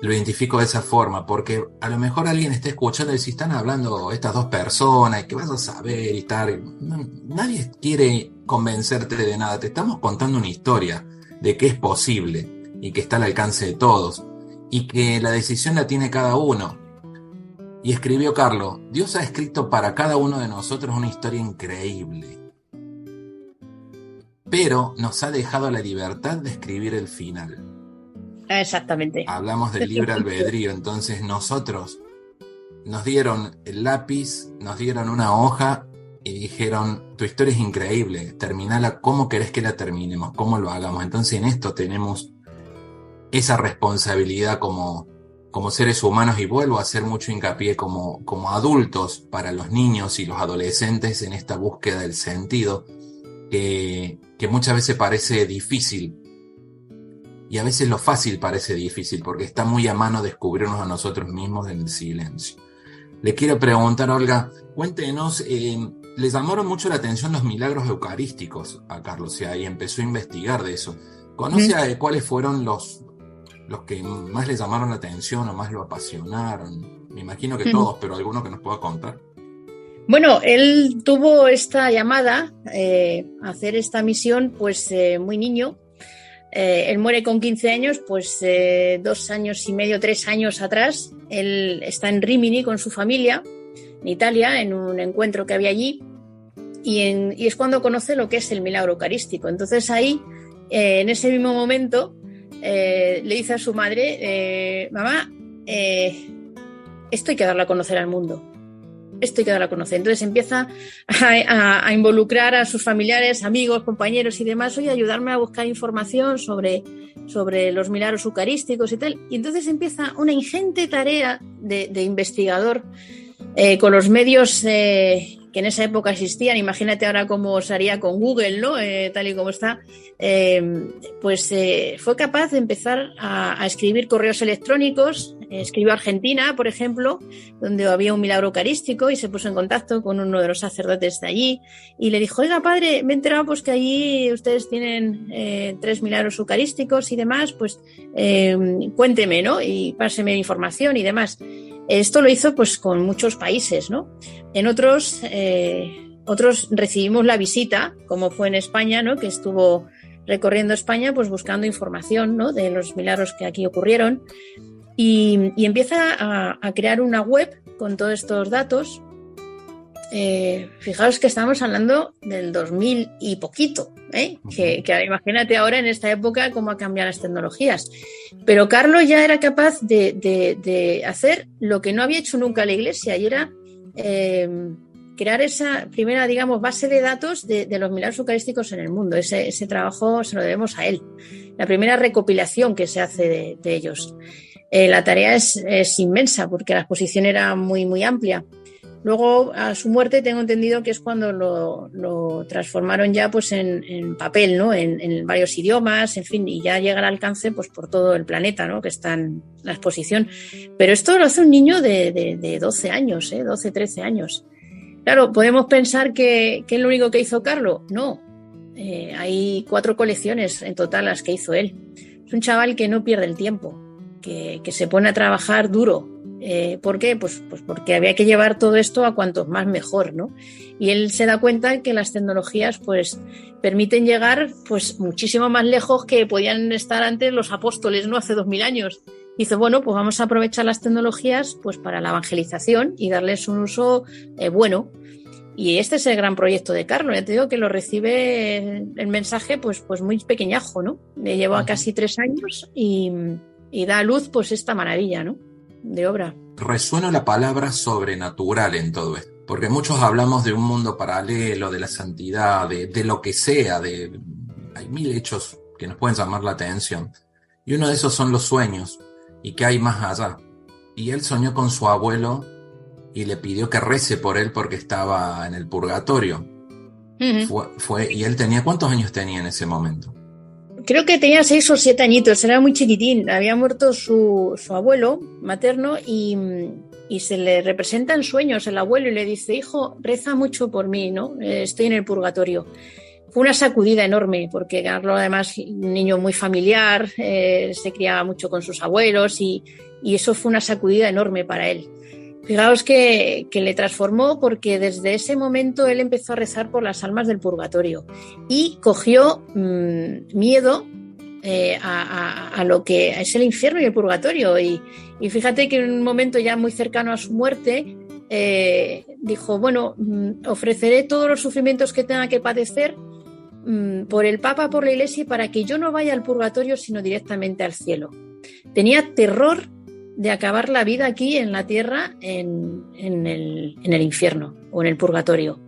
Speaker 2: Lo identifico de esa forma, porque a lo mejor alguien está escuchando y si están hablando estas dos personas y que vas a saber y tal, nadie quiere convencerte de nada, te estamos contando una historia de que es posible y que está al alcance de todos y que la decisión la tiene cada uno. Y escribió Carlos, Dios ha escrito para cada uno de nosotros una historia increíble, pero nos ha dejado la libertad de escribir el final.
Speaker 4: Exactamente.
Speaker 2: Hablamos del libre albedrío, entonces nosotros nos dieron el lápiz, nos dieron una hoja y dijeron, tu historia es increíble, terminala, ¿cómo querés que la terminemos? ¿Cómo lo hagamos? Entonces en esto tenemos esa responsabilidad como seres humanos, y vuelvo a hacer mucho hincapié como adultos para los niños y los adolescentes en esta búsqueda del sentido que muchas veces parece difícil. Y a veces lo fácil parece difícil porque está muy a mano descubrirnos a nosotros mismos en el silencio. Le quiero preguntar, Olga, cuéntenos, le llamaron mucho la atención los milagros eucarísticos a Carlos, y empezó a investigar de eso. ¿Conoce cuáles fueron los que más le llamaron la atención o más lo apasionaron? Me imagino que todos, pero alguno que nos pueda contar.
Speaker 4: Bueno, él tuvo esta llamada a hacer esta misión pues muy niño. Él muere con 15 años, pues 2 años y medio, 3 años atrás. Él está en Rimini con su familia, en Italia, en un encuentro que había allí, y es cuando conoce lo que es el milagro eucarístico. Entonces ahí, en ese mismo momento, le dice a su madre, mamá, esto hay que darlo a conocer al mundo. Esto hay que darlo a conocer. Entonces empieza a involucrar a sus familiares, amigos, compañeros y demás, oye, ayudarme a buscar información sobre los milagros eucarísticos y tal. Y entonces empieza una ingente tarea de investigador con los medios que en esa época existían. Imagínate ahora cómo se haría con Google, ¿no? Tal y como está. Fue capaz de empezar a escribir correos electrónicos. Escribió a Argentina, por ejemplo, donde había un milagro eucarístico, y se puso en contacto con uno de los sacerdotes de allí y le dijo, oiga, padre, me he enterado pues que allí ustedes tienen 3 milagros eucarísticos y demás, pues cuénteme, ¿no? Y páseme información y demás. Esto lo hizo pues con muchos países, ¿no? En otros recibimos la visita, como fue en España, ¿no? Que estuvo recorriendo España pues buscando información, ¿no?, de los milagros que aquí ocurrieron y empieza a crear una web con todos estos datos. Fijaos que estamos hablando del 2000 y poquito, que imagínate ahora en esta época cómo han cambiado las tecnologías. Pero Carlos ya era capaz de hacer lo que no había hecho nunca la Iglesia, y era crear esa primera, digamos, base de datos de los milagros eucarísticos en el mundo. Ese trabajo se lo debemos a él. La primera recopilación que se hace de ellos. La tarea es inmensa porque la exposición era muy, muy amplia. Luego, a su muerte, tengo entendido que es cuando lo transformaron ya pues en papel, ¿no?, en varios idiomas, en fin, y ya llega al alcance pues por todo el planeta, ¿no?, que está en la exposición. Pero esto lo hace un niño de 12 años, 12, 13 años. Claro, podemos pensar que es lo único que hizo Carlos. No, hay 4 colecciones en total las que hizo él. Es un chaval que no pierde el tiempo, que se pone a trabajar duro. ¿Por qué? Pues porque había que llevar todo esto a cuantos más mejor, ¿no? Y él se da cuenta que las tecnologías pues permiten llegar pues muchísimo más lejos que podían estar antes los apóstoles, ¿no?, hace 2000 años. Dice, bueno, pues vamos a aprovechar las tecnologías pues para la evangelización y darles un uso bueno. Y este es el gran proyecto de Carlos. Ya te digo que lo recibe el mensaje pues muy pequeñajo, ¿no? Le lleva casi 3 años y da a luz pues esta maravilla, ¿no?, de obra.
Speaker 2: Resuena la palabra sobrenatural en todo esto, porque muchos hablamos de un mundo paralelo, de la santidad, de lo que sea, hay 1000 hechos que nos pueden llamar la atención, y uno de esos son los sueños, y que hay más allá. Y él soñó con su abuelo y le pidió que rece por él porque estaba en el purgatorio. Uh-huh. Y él tenía, ¿cuántos años tenía en ese momento?
Speaker 4: Creo que tenía 6 o 7 añitos, era muy chiquitín. Había muerto su abuelo materno y se le representa en sueños el abuelo y le dice, hijo, reza mucho por mí, ¿no? Estoy en el purgatorio. Fue una sacudida enorme porque Carlos, además, un niño muy familiar, se criaba mucho con sus abuelos y eso fue una sacudida enorme para él. Fijaos que le transformó porque desde ese momento él empezó a rezar por las almas del purgatorio y cogió miedo a lo que es el infierno y el purgatorio. Y fíjate que en un momento ya muy cercano a su muerte dijo, bueno, ofreceré todos los sufrimientos que tenga que padecer por el Papa, por la Iglesia, y para que yo no vaya al purgatorio sino directamente al cielo. Tenía terror de acabar la vida aquí en la tierra en el infierno o en el purgatorio.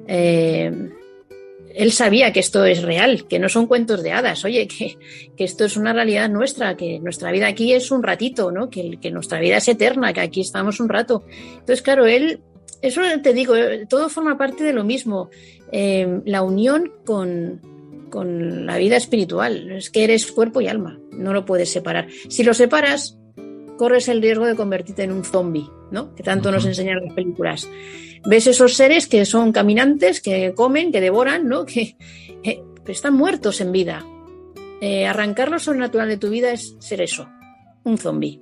Speaker 4: Él sabía que esto es real, que no son cuentos de hadas, oye, que esto es una realidad nuestra, que nuestra vida aquí es un ratito, ¿no? Que nuestra vida es eterna, que aquí estamos un rato. Entonces, claro, él, eso te digo, todo forma parte de lo mismo, la unión con la vida espiritual. Es que eres cuerpo y alma, no lo puedes separar. Si lo separas, corres el riesgo de convertirte en un zombie, ¿no?, que tanto nos enseñan las películas. Ves esos seres que son caminantes, que comen, que devoran, ¿no?, que están muertos en vida. Arrancar lo sobrenatural de tu vida es ser eso, un zombie.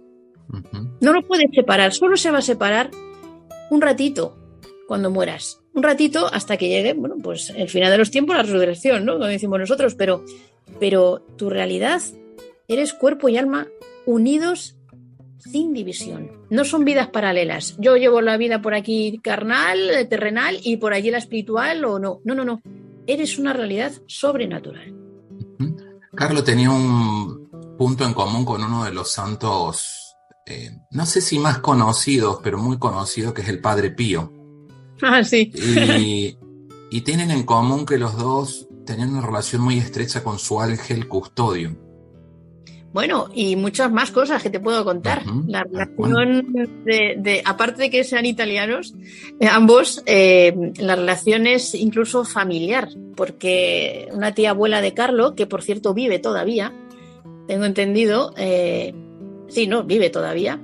Speaker 4: Uh-huh. No lo puedes separar, solo se va a separar un ratito cuando mueras. Un ratito hasta que llegue, bueno, pues el final de los tiempos, la resurrección, ¿no?, como decimos nosotros, pero tu realidad, eres cuerpo y alma unidos sin división. No son vidas paralelas. Yo llevo la vida por aquí carnal, terrenal, y por allí la espiritual, o no. No. Eres una realidad sobrenatural.
Speaker 2: Carlos tenía un punto en común con uno de los santos, no sé si más conocidos, pero muy conocido, que es el Padre Pío.
Speaker 4: Ah, sí.
Speaker 2: Y tienen en común que los dos tenían una relación muy estrecha con su ángel custodio.
Speaker 4: Bueno, y muchas más cosas que te puedo contar. Uh-huh. La relación aparte de que sean italianos, ambos, la relación es incluso familiar, porque una tía abuela de Carlo, que por cierto vive todavía, tengo entendido, vive todavía,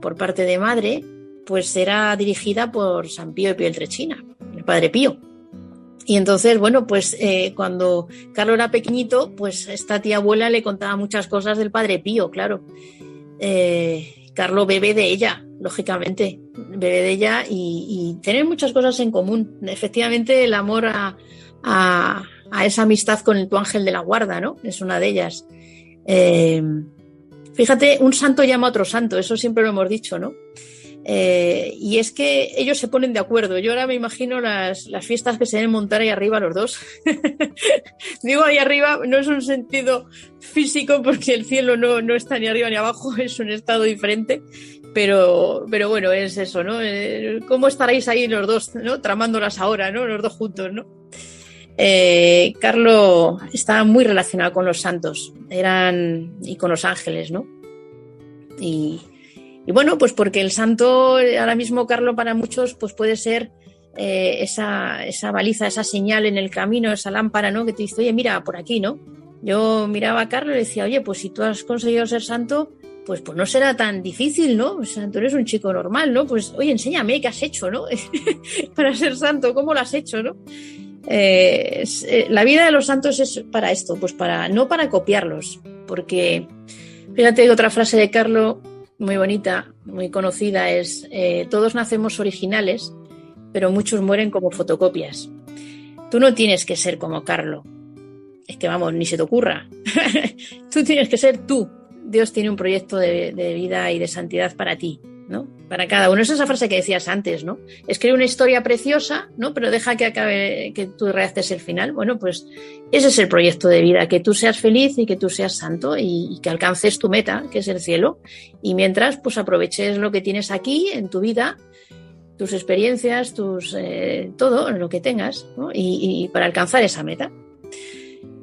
Speaker 4: por parte de madre, pues era dirigida por San Pío de Pietrelcina, el Padre Pío. Y entonces, bueno, pues cuando Carlos era pequeñito, pues esta tía abuela le contaba muchas cosas del Padre Pío, claro. Carlos bebe de ella, lógicamente, bebe de ella y tienen muchas cosas en común. Efectivamente, el amor a a esa amistad con tu ángel de la guarda, ¿no? Es una de ellas. Fíjate, un santo llama a otro santo, eso siempre lo hemos dicho, ¿no? Y es que ellos se ponen de acuerdo. Yo ahora me imagino las fiestas que se deben montar ahí arriba los dos. Digo ahí arriba, no es un sentido físico porque el cielo no está ni arriba ni abajo, es un estado diferente. Pero bueno, es eso, ¿no? ¿Cómo estaréis ahí los dos, ¿no? Tramándolas ahora, ¿no? Los dos juntos, ¿no? Carlo estaba muy relacionado con los santos y con los ángeles, ¿no? Y bueno, pues porque el santo, ahora mismo Carlo para muchos pues puede ser esa baliza, esa señal en el camino, esa lámpara, ¿no? Que te dice, oye, mira, por aquí, ¿no? Yo miraba a Carlo y le decía, oye, pues si tú has conseguido ser santo, pues no será tan difícil, ¿no? O sea, tú eres un chico normal, ¿no? Pues, oye, enséñame qué has hecho, ¿no? Para ser santo, ¿cómo lo has hecho, no? La vida de los santos es para esto, pues no para copiarlos, porque fíjate otra frase de Carlo muy bonita, muy conocida, es todos nacemos originales, pero muchos mueren como fotocopias. Tú no tienes que ser como Carlo, es que vamos, ni se te ocurra. Tú tienes que ser tú. Dios tiene un proyecto de vida y de santidad para ti, ¿no? Para cada uno. Esa es esa frase que decías antes, ¿no? Escribe una historia preciosa, ¿no? Pero deja que acabe, que tú redactes el final. Bueno, pues ese es el proyecto de vida, que tú seas feliz y que tú seas santo y que alcances tu meta, que es el cielo. Y mientras, pues aproveches lo que tienes aquí en tu vida, tus experiencias, todo lo que tengas, ¿no? Y para alcanzar esa meta.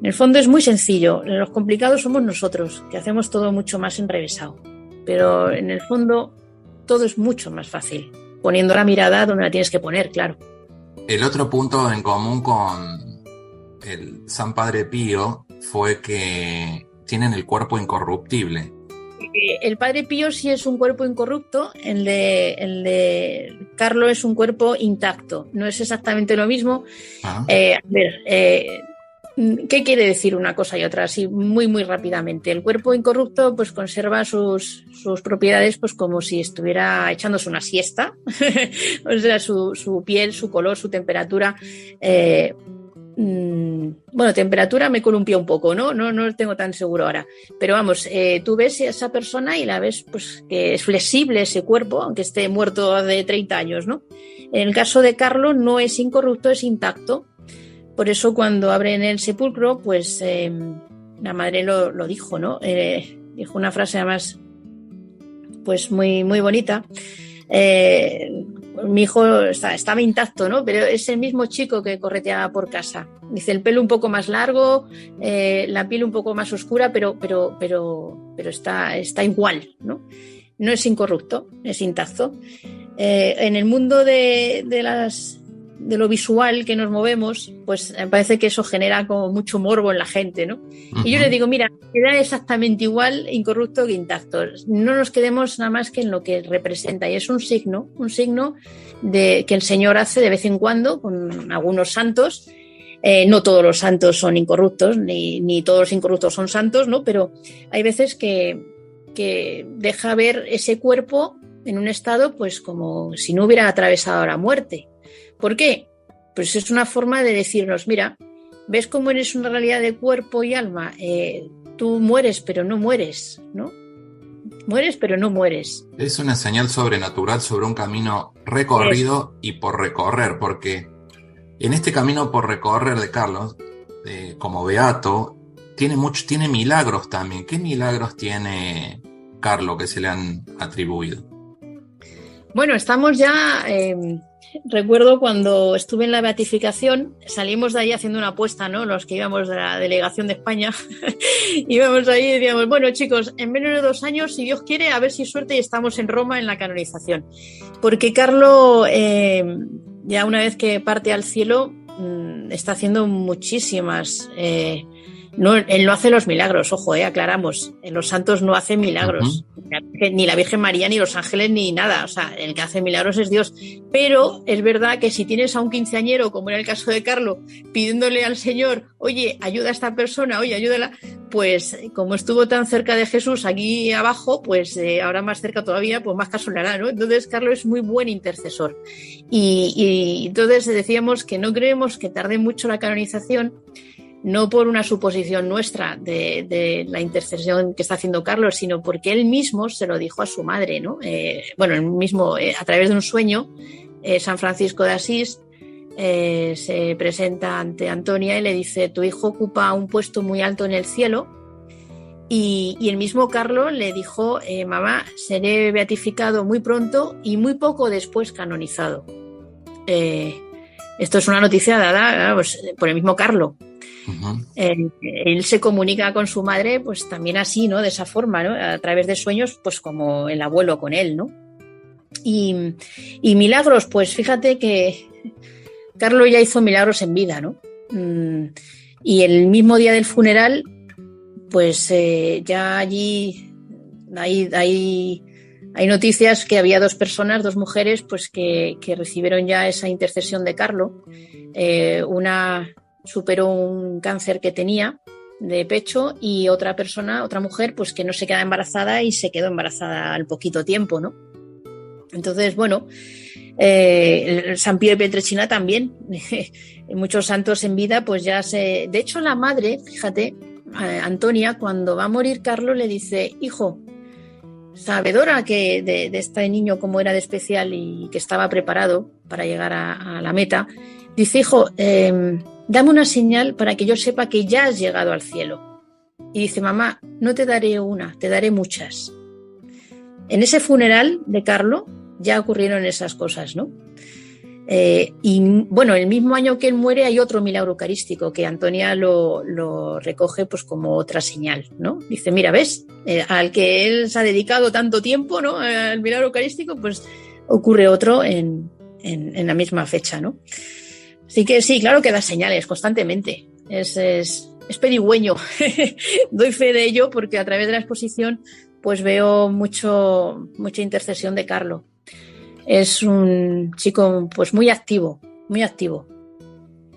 Speaker 4: En el fondo es muy sencillo. Los complicados somos nosotros, que hacemos todo mucho más enrevesado. Pero en el fondo todo es mucho más fácil, poniendo la mirada donde la tienes que poner, claro.
Speaker 2: El otro punto en común con el San Padre Pío fue que tienen el cuerpo incorruptible.
Speaker 4: El Padre Pío sí es un cuerpo incorrupto, el de Carlo es un cuerpo intacto. No es exactamente lo mismo. ¿Qué quiere decir una cosa y otra? Así muy, muy rápidamente. El cuerpo incorrupto pues conserva sus propiedades pues como si estuviera echándose una siesta. O sea, su piel, su color, su temperatura. Bueno, temperatura me columpia un poco, ¿no? No lo tengo tan seguro ahora. Pero vamos, tú ves a esa persona y la ves pues que es flexible ese cuerpo, aunque esté muerto hace 30 años, ¿no? En el caso de Carlo no es incorrupto, es intacto. Por eso cuando abren el sepulcro, pues la madre lo dijo, ¿no? Dijo una frase además pues muy, muy bonita. Mi hijo estaba intacto, ¿no? Pero es el mismo chico que correteaba por casa. Dice, el pelo un poco más largo, la piel un poco más oscura, pero está igual, ¿no? No es incorrupto, es intacto. En el mundo de lo visual que nos movemos, pues me parece que eso genera como mucho morbo en la gente, ¿no? Uh-huh. Y yo le digo, mira, queda exactamente igual incorrupto que intacto. No nos quedemos nada más que en lo que representa. Y es un signo de que el Señor hace de vez en cuando con algunos santos. No todos los santos son incorruptos, ni todos los incorruptos son santos, ¿no? Pero hay veces que deja ver ese cuerpo en un estado, pues como si no hubiera atravesado la muerte. ¿Por qué? Pues es una forma de decirnos, mira, ¿ves cómo eres una realidad de cuerpo y alma? Tú mueres, pero no mueres, ¿no? Mueres, pero no mueres.
Speaker 2: Es una señal sobrenatural sobre un camino recorrido y por recorrer, porque en este camino por recorrer de Carlos, como beato, tiene milagros también. ¿Qué milagros tiene Carlos que se le han atribuido?
Speaker 4: Bueno, estamos ya... Recuerdo cuando estuve en la beatificación, salimos de ahí haciendo una apuesta, ¿no? Los que íbamos de la delegación de España, íbamos ahí y decíamos, bueno chicos, en menos de 2 años, si Dios quiere, a ver si suerte y estamos en Roma en la canonización. Porque Carlo, ya una vez que parte al cielo, está haciendo muchísimas... No, él no hace los milagros, ojo, aclaramos. Los santos no hacen milagros. Uh-huh. Ni la Virgen María, ni los ángeles, ni nada. O sea, el que hace milagros es Dios. Pero es verdad que si tienes a un quinceañero, como era el caso de Carlo, pidiéndole al Señor, oye, ayuda a esta persona, oye, ayúdala, pues como estuvo tan cerca de Jesús aquí abajo, pues ahora más cerca todavía, pues más caso le hará, ¿no? Entonces, Carlo es muy buen intercesor. Y entonces decíamos que no creemos que tarde mucho la canonización, no por una suposición nuestra de la intercesión que está haciendo Carlos, sino porque él mismo se lo dijo a su madre, ¿no? Él mismo, a través de un sueño, San Francisco de Asís se presenta ante Antonia y le dice: tu hijo ocupa un puesto muy alto en el cielo. Y el mismo Carlos le dijo: mamá, seré beatificado muy pronto y muy poco después canonizado. Esto es una noticia dada pues, por el mismo Carlos. Uh-huh. Él se comunica con su madre pues también así, ¿no? De esa forma, ¿no? A través de sueños, pues como el abuelo con él, ¿no? Y milagros, pues fíjate que Carlos ya hizo milagros en vida, ¿no? Y el mismo día del funeral, pues ya allí hay noticias que había 2 personas, 2 mujeres, pues que recibieron ya esa intercesión de Carlos. Una superó un cáncer que tenía de pecho y otra mujer, pues que no se queda embarazada y se quedó embarazada al poquito tiempo, ¿no? Entonces, bueno, San Pío de Pietrelcina también. Muchos santos en vida, pues ya se... De hecho, la madre, fíjate, Antonia, cuando va a morir Carlos, le dice: hijo, sabedora que de este niño como era de especial y que estaba preparado para llegar a la meta, dice: hijo, dame una señal para que yo sepa que ya has llegado al cielo. Y dice: mamá, no te daré una, te daré muchas. En ese funeral de Carlos ya ocurrieron esas cosas, ¿no? Y bueno, el mismo año que él muere hay otro milagro eucarístico que Antonia lo recoge pues como otra señal, ¿no? Dice: mira, ¿ves? Al que él se ha dedicado tanto tiempo, ¿no? Al milagro eucarístico, pues ocurre otro en la misma fecha, ¿no? Así que sí, claro que da señales constantemente. Es pedigüeño. Doy fe de ello porque a través de la exposición pues veo mucha intercesión de Carlos. Es un chico pues muy activo, muy activo.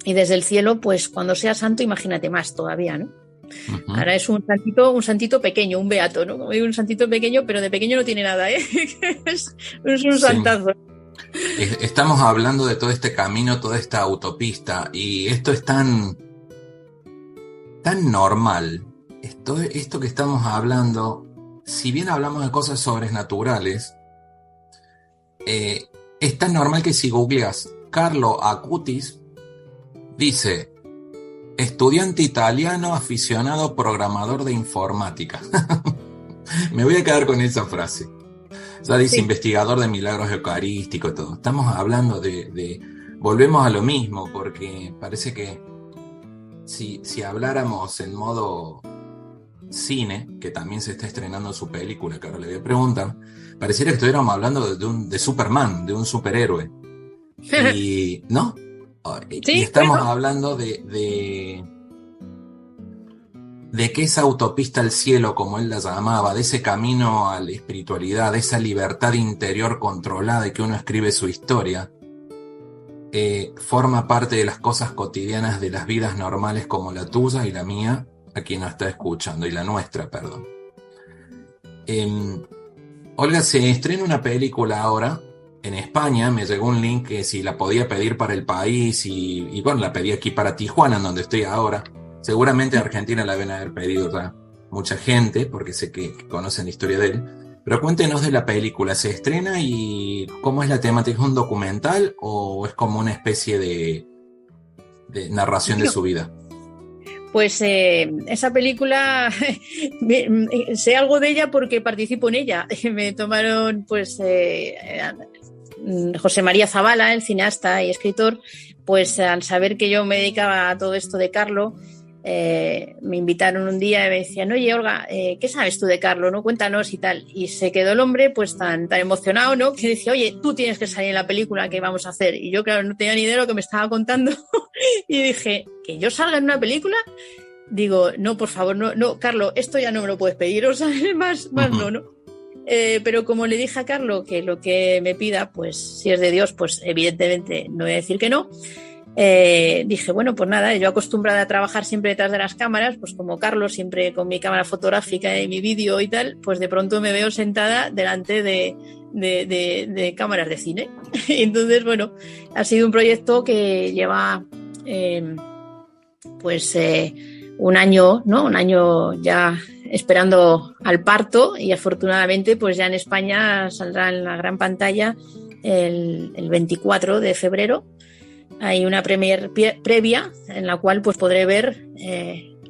Speaker 4: Y desde el cielo, pues cuando sea santo, imagínate más todavía, ¿no? Uh-huh. Ahora es un santito pequeño, un beato, ¿no? Como digo, un santito pequeño, pero de pequeño no tiene nada, ¿eh? es un santazo.
Speaker 2: Estamos hablando de todo este camino, toda esta autopista, y esto es tan normal. Esto que estamos hablando, si bien hablamos de cosas sobrenaturales, es tan normal que si googleas Carlo Acutis, dice: estudiante italiano, aficionado, programador de informática. Me voy a quedar con esa frase. O sea, dice: sí, investigador de milagros eucarísticos, todo. Estamos hablando volvemos a lo mismo, porque parece que si habláramos en modo cine, que también se está estrenando su película, que ahora le voy a preguntar, pareciera que estuviéramos hablando de Superman, de un superhéroe. Y, ¿no? Sí, y estamos hablando de que esa autopista al cielo, como él la llamaba, de ese camino a la espiritualidad, de esa libertad interior controlada y que uno escribe su historia, forma parte de las cosas cotidianas de las vidas normales como la tuya y la mía, a quien nos está escuchando, y la nuestra, perdón. Olga, se estrena una película ahora en España. Me llegó un link que si la podía pedir para el país y bueno, la pedí aquí para Tijuana, en donde estoy ahora. Seguramente en Argentina la deben haber pedido ya mucha gente, porque sé que conocen la historia de él. Pero cuéntenos de la película. ¿Se estrena y cómo es la temática? ¿Es un documental o es como una especie de narración de su vida?
Speaker 4: Pues esa película, sé algo de ella porque participo en ella. Me tomaron, pues, José María Zavala, el cineasta y escritor, pues al saber que yo me dedicaba a todo esto de Carlos, me invitaron un día y me decían: oye, Olga, ¿qué sabes tú de Carlos, no? Cuéntanos y tal. Y se quedó el hombre pues tan emocionado, ¿no? Que decía: oye, tú tienes que salir en la película que vamos a hacer. Y yo, claro, no tenía ni idea de lo que me estaba contando. Y dije: ¿que yo salga en una película? Digo: no, por favor, no, Carlos, esto ya no me lo puedes pedir, o sea, más no. Pero como le dije a Carlos que lo que me pida, pues si es de Dios, pues evidentemente no voy a decir que no. Dije: bueno, pues nada, yo acostumbrada a trabajar siempre detrás de las cámaras, pues como Carlos, siempre con mi cámara fotográfica y mi vídeo y tal, pues de pronto me veo sentada delante de cámaras de cine. Entonces, bueno, ha sido un proyecto que lleva pues un año, ¿no? Un año ya esperando al parto, y afortunadamente pues ya en España saldrá en la gran pantalla el 24 de febrero. Hay una premier previa en la cual pues podré ver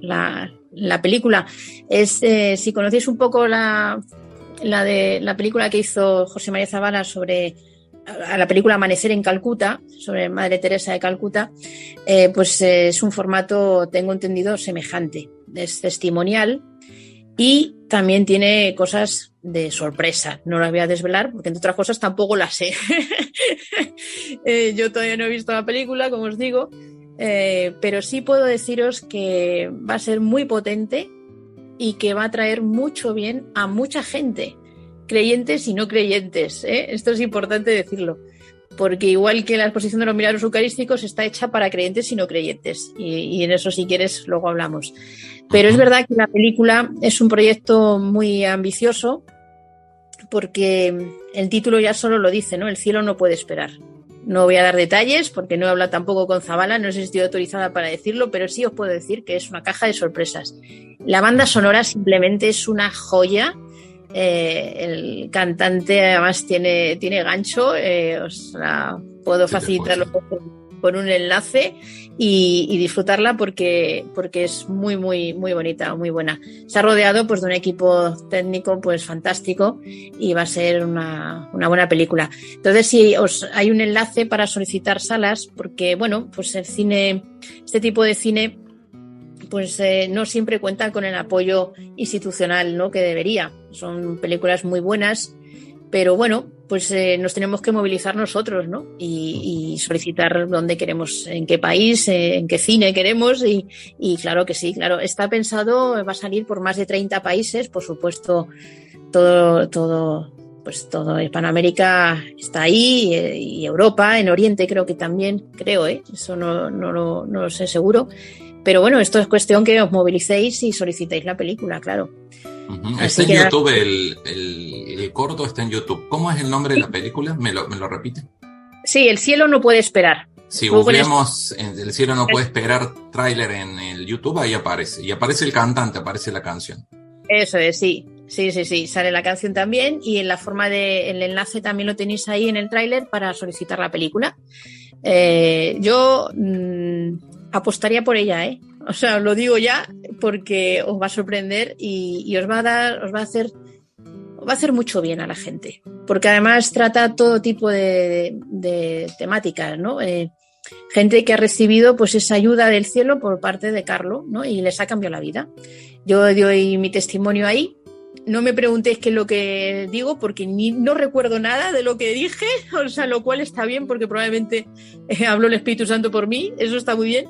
Speaker 4: la película. Si conocéis un poco la película que hizo José María Zavala sobre la película Amanecer en Calcuta, sobre Madre Teresa de Calcuta, pues es un formato, tengo entendido, semejante. Es testimonial y también tiene cosas de sorpresa. No las voy a desvelar porque, entre otras cosas, tampoco las sé. Yo todavía no he visto la película, como os digo, pero sí puedo deciros que va a ser muy potente y que va a traer mucho bien a mucha gente, creyentes y no creyentes, ¿eh? Esto es importante decirlo, porque igual que la exposición de los milagros eucarísticos está hecha para creyentes y no creyentes, y en eso, si quieres, luego hablamos. Pero es verdad que la película es un proyecto muy ambicioso, porque el título ya solo lo dice, ¿no? El cielo no puede esperar. No voy a dar detalles porque no he hablado tampoco con Zavala, no sé si estoy autorizada para decirlo, pero sí os puedo decir que es una caja de sorpresas. La banda sonora simplemente es una joya. El cantante además tiene gancho, os la puedo facilitarlo por un enlace y disfrutarla porque es muy, muy, muy bonita, muy buena. Se ha rodeado pues de un equipo técnico pues fantástico y va a ser una buena película. Entonces, si hay un enlace para solicitar salas, porque bueno, pues el cine, este tipo de cine, pues no siempre cuenta con el apoyo institucional, ¿no?, que debería. Son películas muy buenas, pero bueno, pues nos tenemos que movilizar nosotros, ¿no? Y solicitar dónde queremos, en qué país, en qué cine queremos, y claro que sí, claro. Está pensado, va a salir por más de 30 países, por supuesto, todo Hispanoamérica está ahí, y Europa, en Oriente creo que también, eso no lo sé seguro. Pero bueno, esto es cuestión que os movilicéis y solicitéis la película, claro.
Speaker 2: Está en YouTube, el corto está en YouTube. ¿Cómo es el nombre de la película? ¿Me lo repite?
Speaker 4: Sí, El cielo no puede esperar.
Speaker 2: Si googleamos El cielo no puede esperar tráiler en el YouTube, ahí aparece. Y aparece el cantante, aparece la canción.
Speaker 4: Eso es, sí. Sí, sale la canción también, y en la forma el enlace también lo tenéis ahí en el tráiler para solicitar la película. Yo apostaría por ella, ¿eh? O sea, os lo digo ya porque os va a sorprender y os va a hacer mucho bien a la gente, porque además trata todo tipo de temáticas, ¿no? Gente que ha recibido pues esa ayuda del cielo por parte de Carlo, ¿no? Y les ha cambiado la vida. Yo doy mi testimonio ahí. No me preguntéis qué es lo que digo, porque no recuerdo nada de lo que dije, o sea, lo cual está bien, porque probablemente habló el Espíritu Santo por mí, eso está muy bien.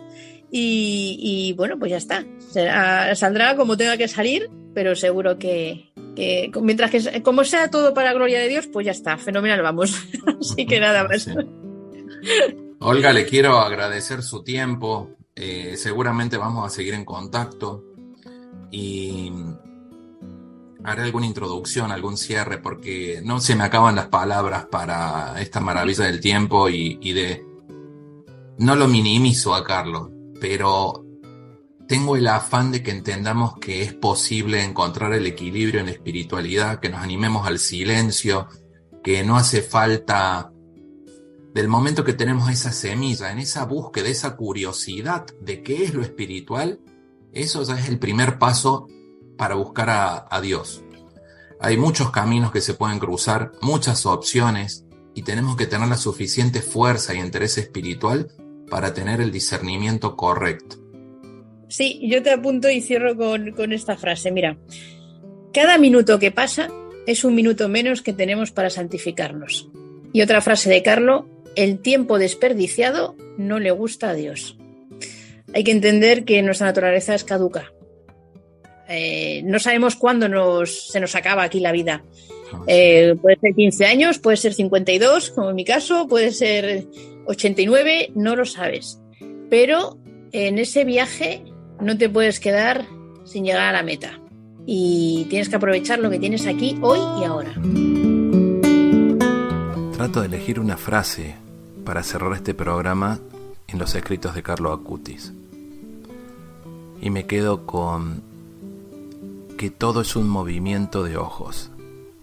Speaker 4: Y bueno, pues ya está. Saldrá como tenga que salir, pero seguro que mientras que como sea todo para gloria de Dios, pues ya está, fenomenal, vamos. Así que nada más.
Speaker 2: Sí. Olga, le quiero agradecer su tiempo. Seguramente vamos a seguir en contacto y haré alguna introducción, algún cierre, porque no se me acaban las palabras para esta maravilla del tiempo y de... No lo minimizo a Carlos, pero tengo el afán de que entendamos que es posible encontrar el equilibrio en la espiritualidad, que nos animemos al silencio, que no hace falta, del momento que tenemos esa semilla, en esa búsqueda, esa curiosidad de qué es lo espiritual, eso ya es el primer paso para buscar a Dios. Hay muchos caminos que se pueden cruzar, muchas opciones, y tenemos que tener la suficiente fuerza y interés espiritual para tener el discernimiento correcto.
Speaker 4: Sí, yo te apunto y cierro con esta frase. Mira, cada minuto que pasa es un minuto menos que tenemos para santificarnos. Y otra frase de Carlo: el tiempo desperdiciado no le gusta a Dios. Hay que entender que nuestra naturaleza es caduca. No sabemos cuándo se nos acaba aquí la vida. Puede ser 15 años, puede ser 52, como en mi caso, puede ser 89, no lo sabes. Pero en ese viaje no te puedes quedar sin llegar a la meta. Y tienes que aprovechar lo que tienes aquí, hoy y ahora.
Speaker 2: Trato de elegir una frase para cerrar este programa en los escritos de Carlo Acutis. y me quedo con que todo es un movimiento de ojos,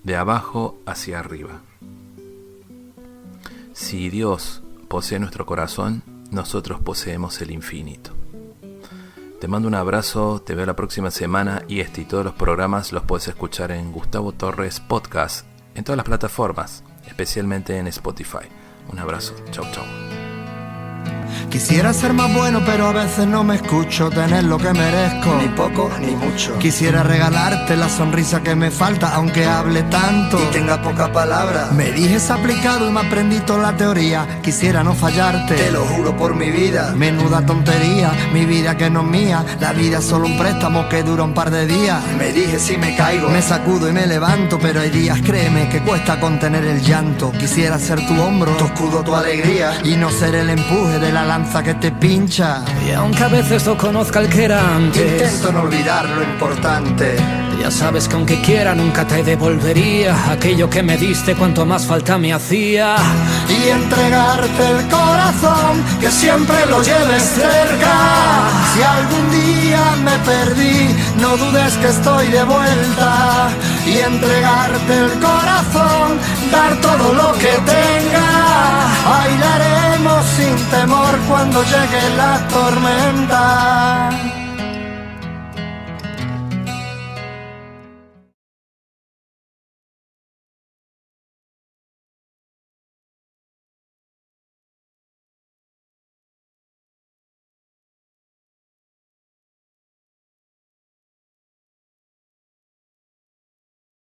Speaker 2: de abajo hacia arriba. Si Dios posee nuestro corazón, nosotros poseemos el infinito. Te mando un abrazo, te veo la próxima semana y este y todos los programas los puedes escuchar en Gustavo Torres Podcast, en todas las plataformas, especialmente en Spotify. Un abrazo, chau chau.
Speaker 5: Quisiera ser más bueno, pero a veces no me escucho tener lo que merezco,
Speaker 6: ni poco ni mucho.
Speaker 5: Quisiera regalarte la sonrisa que me falta, aunque hable tanto
Speaker 6: y tenga poca palabra.
Speaker 5: Me dijes aplicado y me aprendí toda la teoría. Quisiera no fallarte,
Speaker 6: te lo juro por mi vida.
Speaker 5: Menuda tontería, mi vida que no es mía. La vida es solo un préstamo que dura un par de días.
Speaker 6: Me dije si me caigo,
Speaker 5: me sacudo y me levanto, pero hay días, créeme, que cuesta contener el llanto. Quisiera ser tu hombro,
Speaker 6: tu escudo, tu alegría,
Speaker 5: y no ser el empuje de la lanza que te pincha.
Speaker 7: Y aunque a veces no conozca el que era antes,
Speaker 6: intento no olvidar lo importante.
Speaker 7: Ya sabes que aunque quiera nunca te devolvería aquello que me diste cuanto más falta me hacía.
Speaker 5: Y entregarte el corazón, que siempre lo lleves cerca. Si algún día me perdí, no dudes que estoy de vuelta. Y entregarte el corazón, dar todo lo que tenga. Bailaremos sin temor cuando llegue la tormenta.